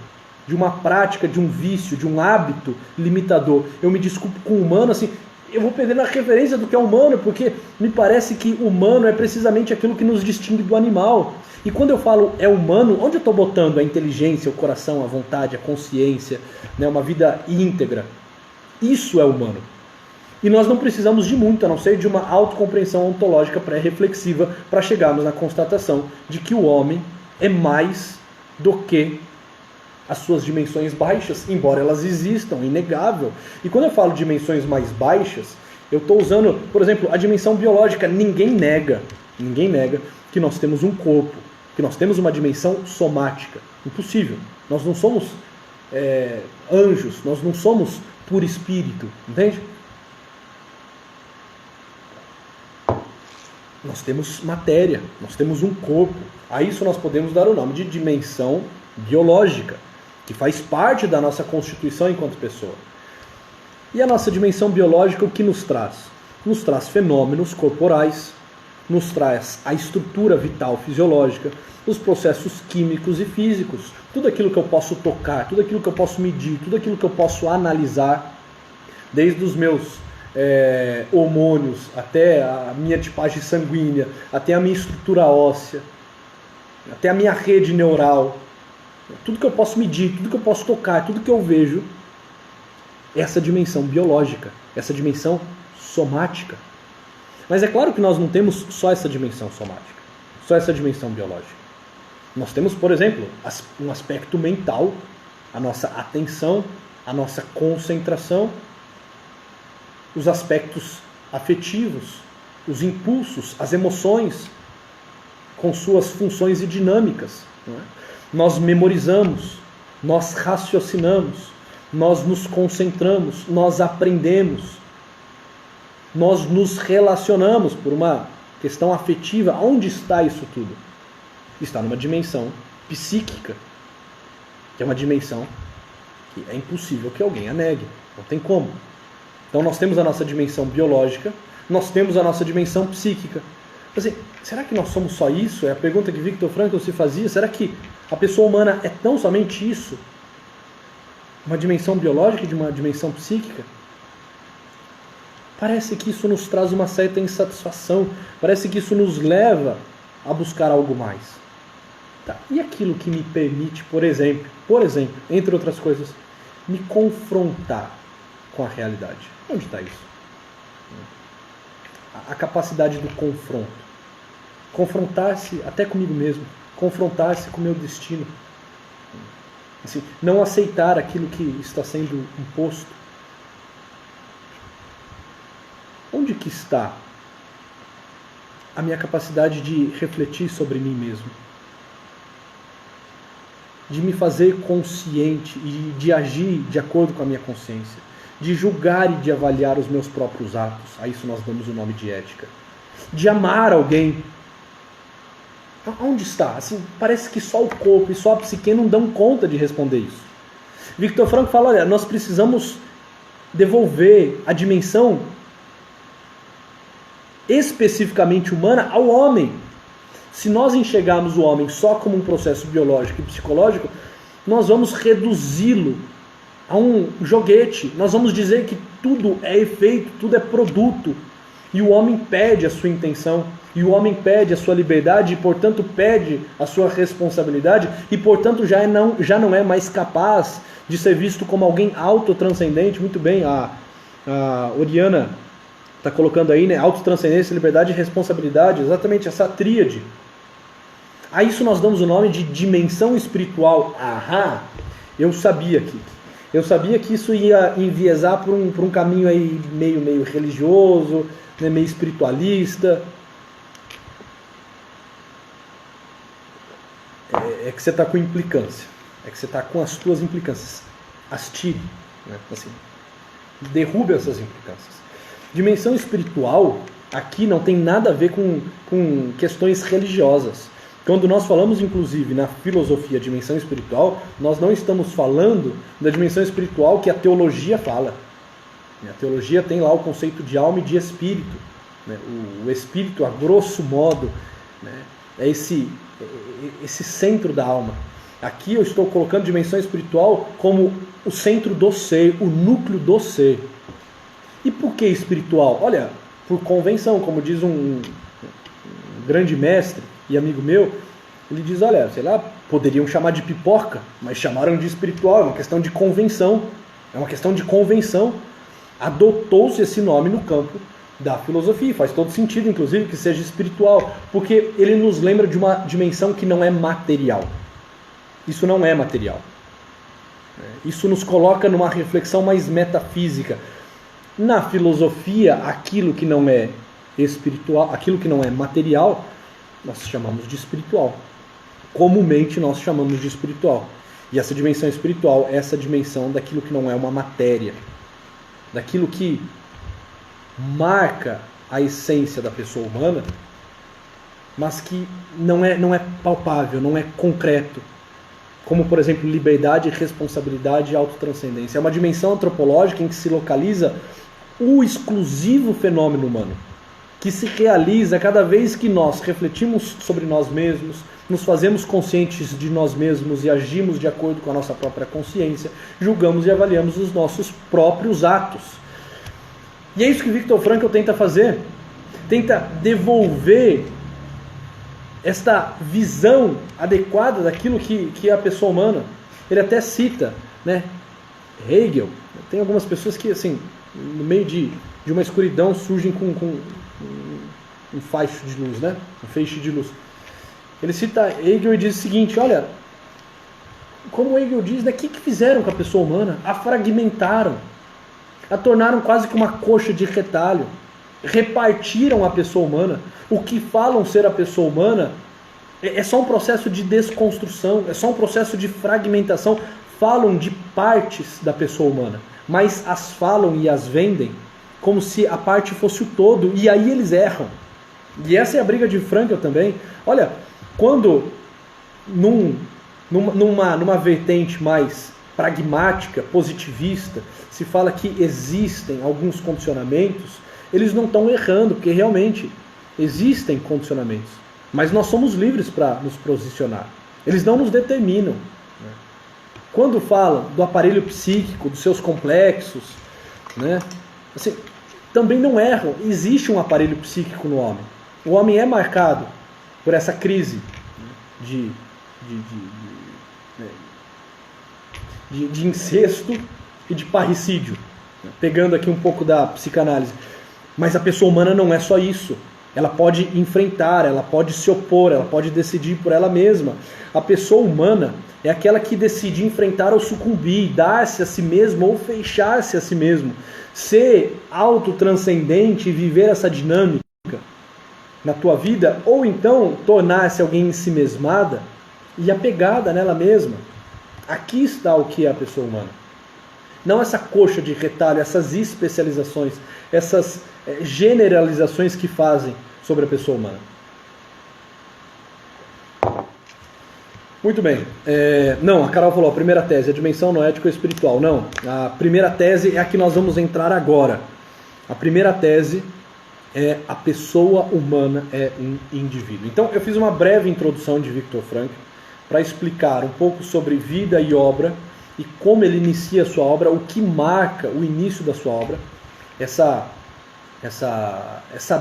de uma prática, de um vício, de um hábito limitador, eu me desculpo com o humano, assim, eu vou perdendo a referência do que é humano, porque me parece que humano é precisamente aquilo que nos distingue do animal. E quando eu falo é humano, onde eu estou botando a inteligência, o coração, a vontade, a consciência, né, uma vida íntegra? Isso é humano. E nós não precisamos de muito, a não ser de uma autocompreensão ontológica pré-reflexiva para chegarmos na constatação de que o homem é mais do que as suas dimensões baixas, embora elas existam, inegável. E quando eu falo de dimensões mais baixas, eu estou usando, por exemplo, a dimensão biológica. Ninguém nega que nós temos um corpo, que nós temos uma dimensão somática. Impossível. Nós não somos anjos, nós não somos por espírito, entende? nós temos matéria, nós temos um corpo. A isso nós podemos dar o nome de dimensão biológica, que faz parte da nossa constituição enquanto pessoa. E a nossa dimensão biológica, o que nos traz? Nos traz fenômenos corporais, nos traz a estrutura vital fisiológica, os processos químicos e físicos, tudo aquilo que eu posso tocar, tudo aquilo que eu posso medir, tudo aquilo que eu posso analisar, desde os meus hormônios, até a minha tipagem sanguínea, até a minha estrutura óssea, até a minha rede neural, tudo que eu posso medir, tudo que eu posso tocar, tudo que eu vejo, essa dimensão biológica, essa dimensão somática. Mas é claro que nós não temos só essa dimensão somática, só essa dimensão biológica. Nós temos, por exemplo, um aspecto mental, a nossa atenção, a nossa concentração, os aspectos afetivos, os impulsos, as emoções, com suas funções e dinâmicas. Não é? Nós memorizamos, nós raciocinamos, nós nos concentramos, nós aprendemos, nós nos relacionamos por uma questão afetiva. Onde está isso tudo? Está numa dimensão psíquica, que é uma dimensão que é impossível que alguém a negue, não tem como. Então nós temos a nossa dimensão biológica, nós temos a nossa dimensão psíquica. Assim, será que nós somos só isso? É a pergunta que Viktor Frankl se fazia. Será que a pessoa humana é tão somente isso? Uma dimensão biológica de uma dimensão psíquica? Parece que isso nos traz uma certa insatisfação, parece que isso nos leva a buscar algo mais. Tá. E aquilo que me permite, por exemplo, entre outras coisas, me confrontar com a realidade? Onde está isso? A capacidade do confronto. Confrontar-se até comigo mesmo, confrontar-se com o meu destino. Assim, não aceitar aquilo que está sendo imposto. Onde que está a minha capacidade de refletir sobre mim mesmo? De me fazer consciente e de agir de acordo com a minha consciência. De julgar e de avaliar os meus próprios atos. A isso nós damos o nome de ética. De amar alguém. Onde está? Assim, parece que só o corpo e só a psique não dão conta de responder isso. Viktor Frankl fala, olha, nós precisamos devolver a dimensão especificamente humana ao homem. Se nós enxergarmos o homem só como um processo biológico e psicológico, nós vamos reduzi-lo a um joguete. Nós vamos dizer que tudo é efeito, tudo é produto. E o homem perde a sua intenção, e o homem perde a sua liberdade, e portanto perde a sua responsabilidade, e portanto já não é mais capaz de ser visto como alguém autotranscendente. Muito bem, a Oriana está colocando aí, né? Autotranscendência, liberdade e responsabilidade, exatamente essa tríade. A isso nós damos o nome de dimensão espiritual. Aham, eu sabia que isso ia enviesar por um caminho aí meio religioso, né, meio espiritualista. É que você está com implicância. É que você está com as suas implicâncias. As tire. Né? Assim, derrube essas implicâncias. Dimensão espiritual aqui não tem nada a ver com questões religiosas. Quando nós falamos, inclusive, na filosofia dimensão espiritual, nós não estamos falando da dimensão espiritual que a teologia fala. A teologia tem lá o conceito de alma e de espírito. O espírito, a grosso modo, né, é esse centro da alma. Aqui eu estou colocando dimensão espiritual como o centro do ser, o núcleo do ser. E por que espiritual? Olha, por convenção, como diz um grande mestre e amigo meu, ele diz, olha, sei lá, poderiam chamar de pipoca, mas chamaram de espiritual, é uma questão de convenção. É uma questão de convenção. Adotou-se esse nome no campo da filosofia. Faz todo sentido, inclusive, que seja espiritual, porque ele nos lembra de uma dimensão que não é material. Isso não é material. Isso nos coloca numa reflexão mais metafísica. Na filosofia, aquilo que não é espiritual, aquilo que não é material, nós chamamos de espiritual. Comumente nós chamamos de espiritual. E essa dimensão espiritual é essa dimensão daquilo que não é uma matéria, daquilo que marca a essência da pessoa humana, mas que não é palpável, não é concreto. Como, por exemplo, liberdade, responsabilidade e autotranscendência. É uma dimensão antropológica em que se localiza o exclusivo fenômeno humano, que se realiza cada vez que nós refletimos sobre nós mesmos, nos fazemos conscientes de nós mesmos e agimos de acordo com a nossa própria consciência, julgamos e avaliamos os nossos próprios atos. E é isso que Viktor Frankl tenta fazer. Tenta devolver esta visão adequada daquilo que é a pessoa humana. Ele até cita, né, Hegel. Tem algumas pessoas que, assim, no meio de uma escuridão surgem com um feixe de luz, né? Um feixe de luz. Ele cita Hegel e diz o seguinte, olha, como Hegel diz, né, o que fizeram com a pessoa humana? A fragmentaram, a tornaram quase que uma coxa de retalho, repartiram a pessoa humana. O que falam ser a pessoa humana é só um processo de desconstrução, é só um processo de fragmentação. Falam de partes da pessoa humana, mas as falam e as vendem como se a parte fosse o todo, e aí eles erram. E essa é a briga de Frankl também. Olha, quando numa vertente mais pragmática, positivista, se fala que existem alguns condicionamentos, eles não estão errando, porque realmente existem condicionamentos. Mas nós somos livres para nos posicionar. Eles não nos determinam. Quando falam do aparelho psíquico, dos seus complexos, né, assim, também não erram. Existe um aparelho psíquico no homem. O homem é marcado por essa crise de incesto e de parricídio, pegando aqui um pouco da psicanálise. Mas a pessoa humana não é só isso. Ela pode enfrentar, ela pode se opor, ela pode decidir por ela mesma. A pessoa humana é aquela que decide enfrentar ou sucumbir, dar-se a si mesmo ou fechar-se a si mesmo. Ser autotranscendente e viver essa dinâmica na tua vida, ou então tornar-se alguém ensimesmada e apegada nela mesma. Aqui está o que é a pessoa humana. Não essa coxa de retalho, essas especializações, essas generalizações que fazem sobre a pessoa humana. Muito bem. Não, a Carol falou, a primeira tese, a dimensão noética ou espiritual. Não, a primeira tese é a que nós vamos entrar agora. A primeira tese é a pessoa humana é um indivíduo. Então, eu fiz uma breve introdução de Viktor Frankl para explicar um pouco sobre vida e obra e como ele inicia a sua obra, o que marca o início da sua obra, essa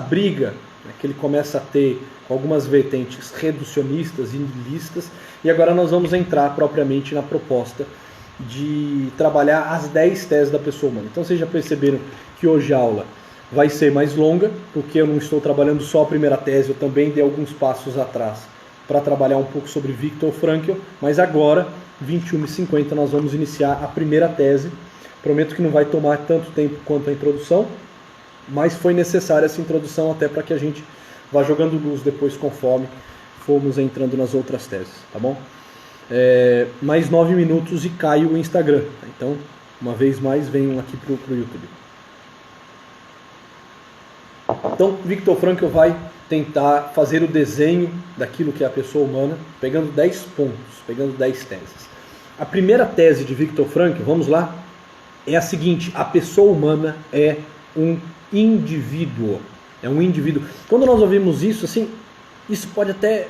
briga, né, que ele começa a ter com algumas vertentes reducionistas e nihilistas, e agora nós vamos entrar propriamente na proposta de trabalhar as 10 teses da pessoa humana. Então vocês já perceberam que hoje a aula vai ser mais longa, porque eu não estou trabalhando só a primeira tese, eu também dei alguns passos atrás para trabalhar um pouco sobre Viktor Frankl, mas agora, 21h50, nós vamos iniciar a primeira tese. Prometo que não vai tomar tanto tempo quanto a introdução, mas foi necessária essa introdução até para que a gente vá jogando luz depois conforme formos entrando nas outras teses, tá bom? Mais 9 minutos e cai o Instagram, então, uma vez mais, venham aqui para o YouTube. Então, Viktor Frankl vai tentar fazer o desenho daquilo que é a pessoa humana, pegando 10 pontos, pegando 10 teses. A primeira tese de Viktor Frankl, vamos lá, é a seguinte: a pessoa humana é um indivíduo. É um indivíduo. Quando nós ouvimos isso, assim, isso pode até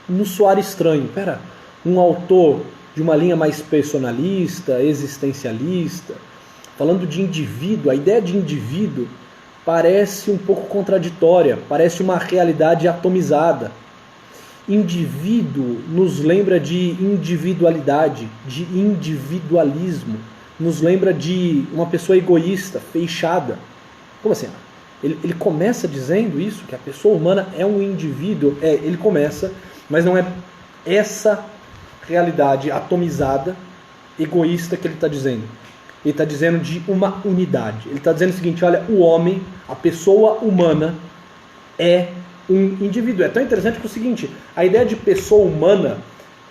nos soar estranho. Pera, um autor de uma linha mais personalista, existencialista, falando de indivíduo, a ideia de indivíduo parece um pouco contraditória, parece uma realidade atomizada. Indivíduo nos lembra de individualidade, de individualismo, nos lembra de uma pessoa egoísta, fechada. Como assim? Ele começa dizendo isso, que a pessoa humana é um indivíduo, ele começa, mas não é essa realidade atomizada, egoísta que ele está dizendo. Ele está dizendo de uma unidade. Ele está dizendo o seguinte: olha, o homem, a pessoa humana, é um indivíduo. É tão interessante que é o seguinte: a ideia de pessoa humana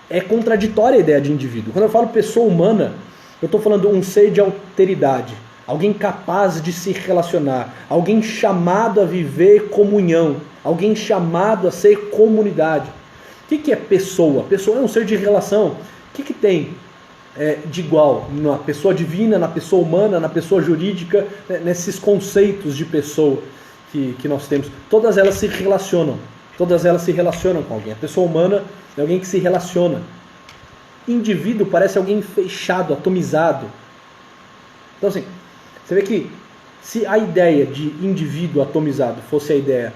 é contraditória à ideia de indivíduo. Quando eu falo pessoa humana, eu estou falando um ser de alteridade, alguém capaz de se relacionar, alguém chamado a viver comunhão, alguém chamado a ser comunidade. O que é pessoa? Pessoa é um ser de relação. O que tem de igual na pessoa divina, na pessoa humana, na pessoa jurídica, nesses conceitos de pessoa que nós temos? Todas elas se relacionam. Todas elas se relacionam com alguém. A pessoa humana é alguém que se relaciona. Indivíduo parece alguém fechado, atomizado. Então assim, você vê que se a ideia de indivíduo atomizado fosse a ideia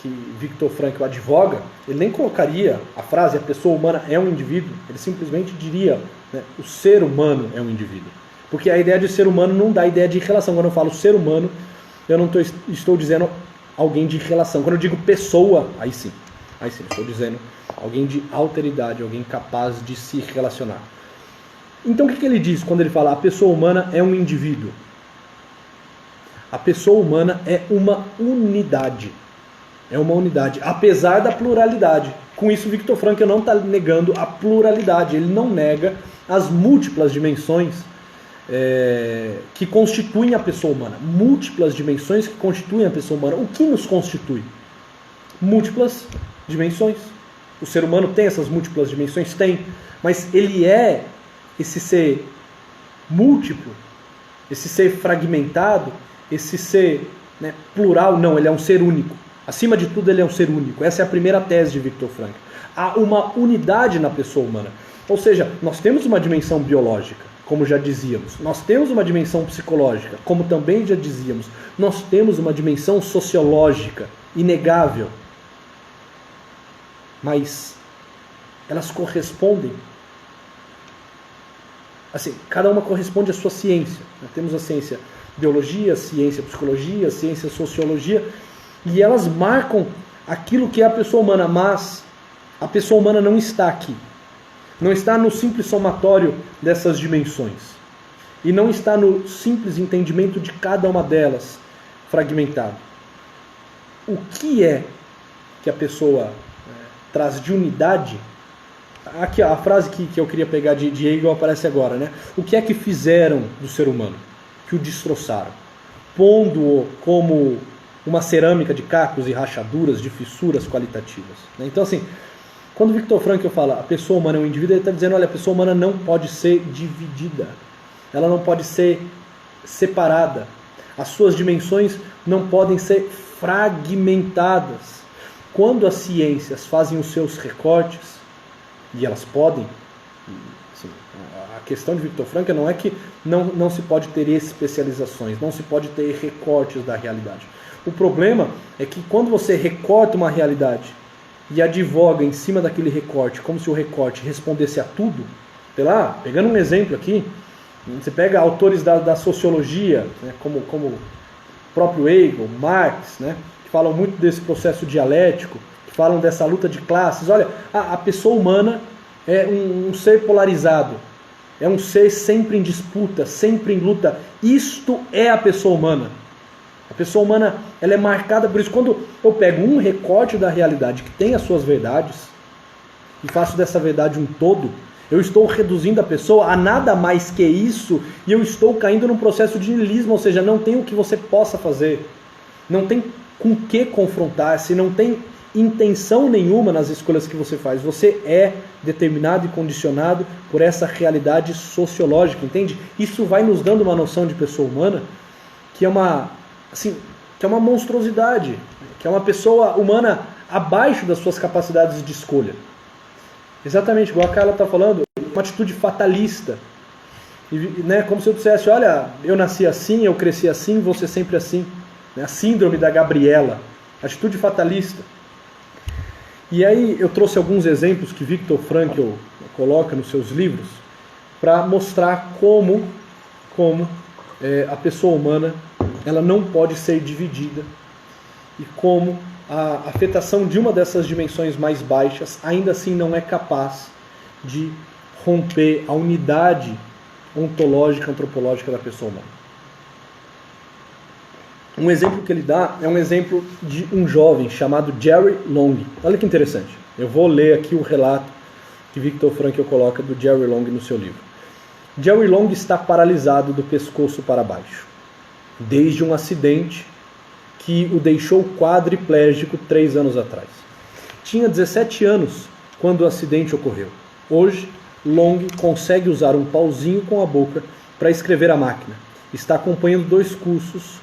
que Viktor Frankl advoga, ele nem colocaria a frase a pessoa humana é um indivíduo, ele simplesmente diria, né, o ser humano é um indivíduo. Porque a ideia de ser humano não dá ideia de relação. Quando eu falo ser humano, eu não estou dizendo alguém de relação. Quando eu digo pessoa, aí sim, estou dizendo alguém de alteridade, alguém capaz de se relacionar. Então o que ele diz quando ele fala a pessoa humana é um indivíduo? A pessoa humana é uma unidade. É uma unidade, apesar da pluralidade. Com isso, Viktor Frankl não está negando a pluralidade. Ele não nega as múltiplas dimensões que constituem a pessoa humana. Múltiplas dimensões que constituem a pessoa humana. O que nos constitui? Múltiplas dimensões. O ser humano tem essas múltiplas dimensões? Tem. Mas ele é esse ser múltiplo, esse ser fragmentado, esse ser, né, plural? Não, ele é um ser único. Acima de tudo, ele é um ser único. Essa é a primeira tese de Viktor Frankl. Há uma unidade na pessoa humana. Ou seja, nós temos uma dimensão biológica, como já dizíamos. Nós temos uma dimensão psicológica, como também já dizíamos. Nós temos uma dimensão sociológica, inegável. Mas elas correspondem. Assim, cada uma corresponde à sua ciência. Nós temos a ciência biologia, a ciência psicologia, a ciência sociologia, e elas marcam aquilo que é a pessoa humana, mas a pessoa humana não está aqui. Não está no simples somatório dessas dimensões. E não está no simples entendimento de cada uma delas, fragmentado. O que é que a pessoa traz de unidade? Aqui a frase que eu queria pegar de Hegel aparece agora, né? O que é que fizeram do ser humano? Que o destroçaram, pondo-o como uma cerâmica de cacos e rachaduras, de fissuras qualitativas. Então assim, quando Viktor Frankl fala a pessoa humana é um indivíduo, ele está dizendo, olha, a pessoa humana não pode ser dividida, ela não pode ser separada, as suas dimensões não podem ser fragmentadas. Quando as ciências fazem os seus recortes, e elas podem, assim, a questão de Viktor Frankl não é que não se pode ter especializações, não se pode ter recortes da realidade. O problema é que quando você recorta uma realidade e advoga em cima daquele recorte, como se o recorte respondesse a tudo, sei lá, pegando um exemplo aqui, você pega autores da sociologia, né, como o próprio Hegel, Marx, né, que falam muito desse processo dialético, que falam dessa luta de classes. Olha, a pessoa humana é um ser polarizado, é um ser sempre em disputa, sempre em luta. Isto é a pessoa humana. A pessoa humana, ela é marcada por isso. Quando eu pego um recorte da realidade que tem as suas verdades e faço dessa verdade um todo, eu estou reduzindo a pessoa a nada mais que isso e eu estou caindo num processo de niilismo, ou seja, não tem o que você possa fazer, não tem com que confrontar-se, não tem intenção nenhuma nas escolhas que você faz. Você é determinado e condicionado por essa realidade sociológica, entende? Isso vai nos dando uma noção de pessoa humana que é uma monstruosidade, que é uma pessoa humana abaixo das suas capacidades de escolha. Exatamente, igual a Carla está falando, uma atitude fatalista. E, né, como se eu dissesse, olha, eu nasci assim, eu cresci assim, vou ser sempre assim. A síndrome da Gabriela, atitude fatalista. E aí eu trouxe alguns exemplos que Viktor Frankl coloca nos seus livros para mostrar como a pessoa humana ela não pode ser dividida e como a afetação de uma dessas dimensões mais baixas ainda assim não é capaz de romper a unidade ontológica, antropológica da pessoa humana. Um exemplo que ele dá é um exemplo de um jovem chamado Jerry Long. Olha que interessante. Eu vou ler aqui o relato que Viktor Frankl coloca do Jerry Long no seu livro. Jerry Long está paralisado do pescoço para baixo. desde um acidente que o deixou quadriplégico 3 anos atrás. Tinha 17 anos quando o acidente ocorreu. Hoje, Long consegue usar um pauzinho com a boca para escrever a máquina. Está acompanhando 2 cursos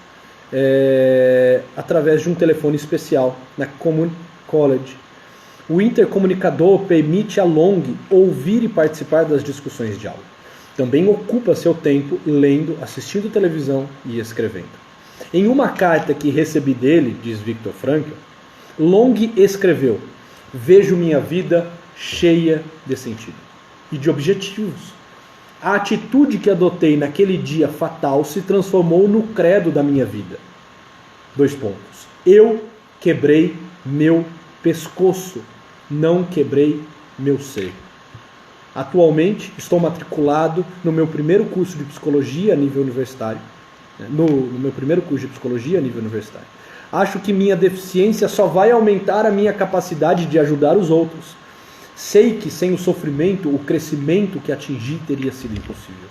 através de um telefone especial na Common College. O intercomunicador permite a Long ouvir e participar das discussões de aula. Também ocupa seu tempo lendo, assistindo televisão e escrevendo. Em uma carta que recebi dele, diz Viktor Frankl, Long escreveu: "Vejo minha vida cheia de sentido e de objetivos. A atitude que adotei naquele dia fatal se transformou no credo da minha vida. 2 pontos. Eu quebrei meu pescoço, não quebrei meu ser. Atualmente estou matriculado no meu primeiro curso de psicologia a nível universitário. No meu primeiro curso de psicologia a nível universitário. Acho que minha deficiência só vai aumentar a minha capacidade de ajudar os outros. Sei que sem o sofrimento, o crescimento que atingi teria sido impossível."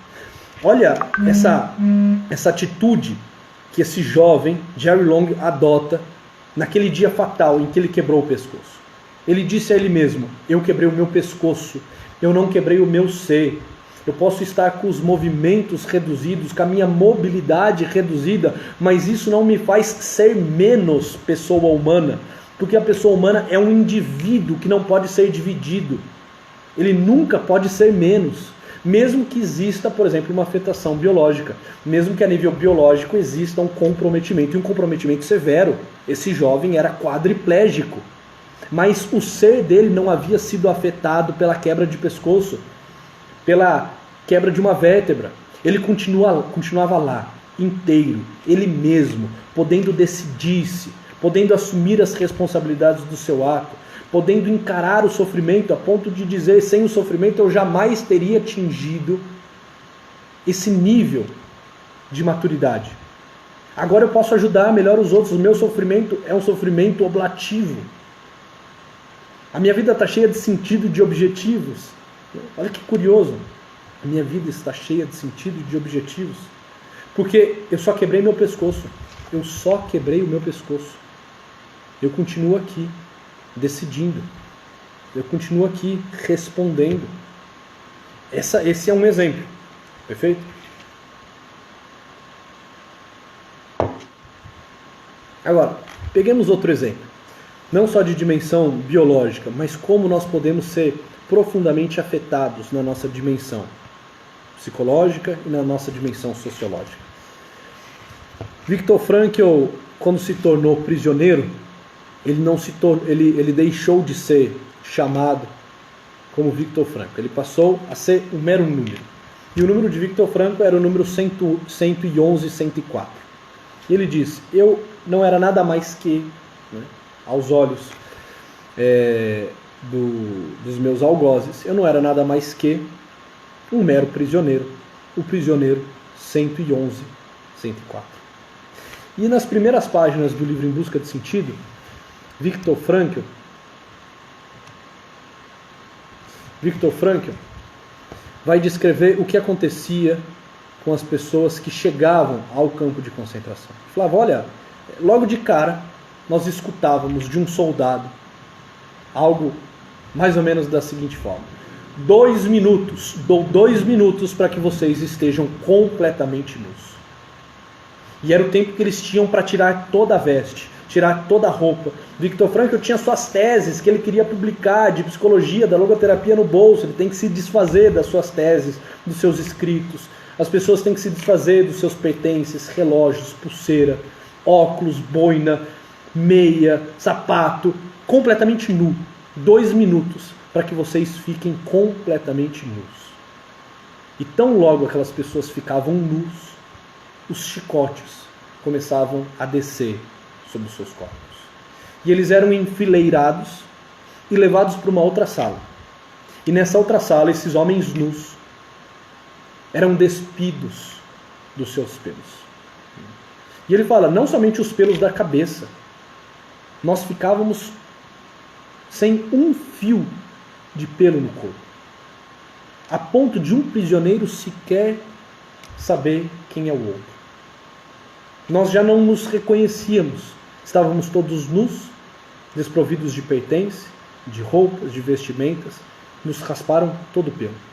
Olha essa atitude que esse jovem, Jerry Long, adota naquele dia fatal em que ele quebrou o pescoço. Ele disse a ele mesmo: "Eu quebrei o meu pescoço, eu não quebrei o meu ser. Eu posso estar com os movimentos reduzidos, com a minha mobilidade reduzida, mas isso não me faz ser menos pessoa humana, porque a pessoa humana é um indivíduo que não pode ser dividido. Ele nunca pode ser menos, mesmo que exista, por exemplo, uma afetação biológica, mesmo que a nível biológico exista um comprometimento, e um comprometimento severo. Esse jovem era quadriplégico, mas o ser dele não havia sido afetado pela quebra de pescoço, pela quebra de uma vértebra. Ele continuava lá, inteiro, ele mesmo, podendo decidir-se, podendo assumir as responsabilidades do seu ato, podendo encarar o sofrimento a ponto de dizer: sem o sofrimento eu jamais teria atingido esse nível de maturidade. Agora eu posso ajudar melhor os outros, o meu sofrimento é um sofrimento oblativo. A minha vida está cheia de sentido e de objetivos." Olha que curioso. A minha vida está cheia de sentido e de objetivos, porque eu só quebrei meu pescoço. Eu só quebrei o meu pescoço. Eu continuo aqui, decidindo. Eu continuo aqui, respondendo. Esse é um exemplo. Perfeito? Agora, peguemos outro exemplo. Não só de dimensão biológica, mas como nós podemos ser profundamente afetados na nossa dimensão psicológica e na nossa dimensão sociológica. Viktor Frankl, quando se tornou prisioneiro, ele deixou de ser chamado como Viktor Frankl. Ele passou a ser um mero número. E o número de Viktor Frankl era o número 111, 104. E ele disse: "Eu não era nada mais que, aos olhos dos meus algozes, eu não era nada mais que um mero prisioneiro, o prisioneiro 111, 104. E nas primeiras páginas do livro Em Busca de Sentido, Viktor Frankl vai descrever o que acontecia com as pessoas que chegavam ao campo de concentração. Ele falava: olha, logo de cara nós escutávamos de um soldado algo mais ou menos da seguinte forma: 2 minutos, dou 2 minutos para que vocês estejam completamente nus. E era o tempo que eles tinham para tirar toda a veste, tirar toda a roupa. Viktor Frankl tinha suas teses que ele queria publicar de psicologia, da logoterapia no bolso. Ele tem que se desfazer das suas teses, dos seus escritos. As pessoas têm que se desfazer dos seus pertences, relógios, pulseira, óculos, boina, meia, sapato, completamente nu. 2 minutos para que vocês fiquem completamente nus. E tão logo aquelas pessoas ficavam nus, os chicotes começavam a descer sobre os seus corpos. E eles eram enfileirados e levados para uma outra sala. E nessa outra sala, esses homens nus eram despidos dos seus pelos. E ele fala, não somente os pelos da cabeça, nós ficávamos sem um fio de pelo no corpo, a ponto de um prisioneiro sequer saber quem é o outro. nós já não nos reconhecíamos. Estávamos todos nus, desprovidos de pertence, de roupas, de vestimentas. Nos rasparam todo o pelo.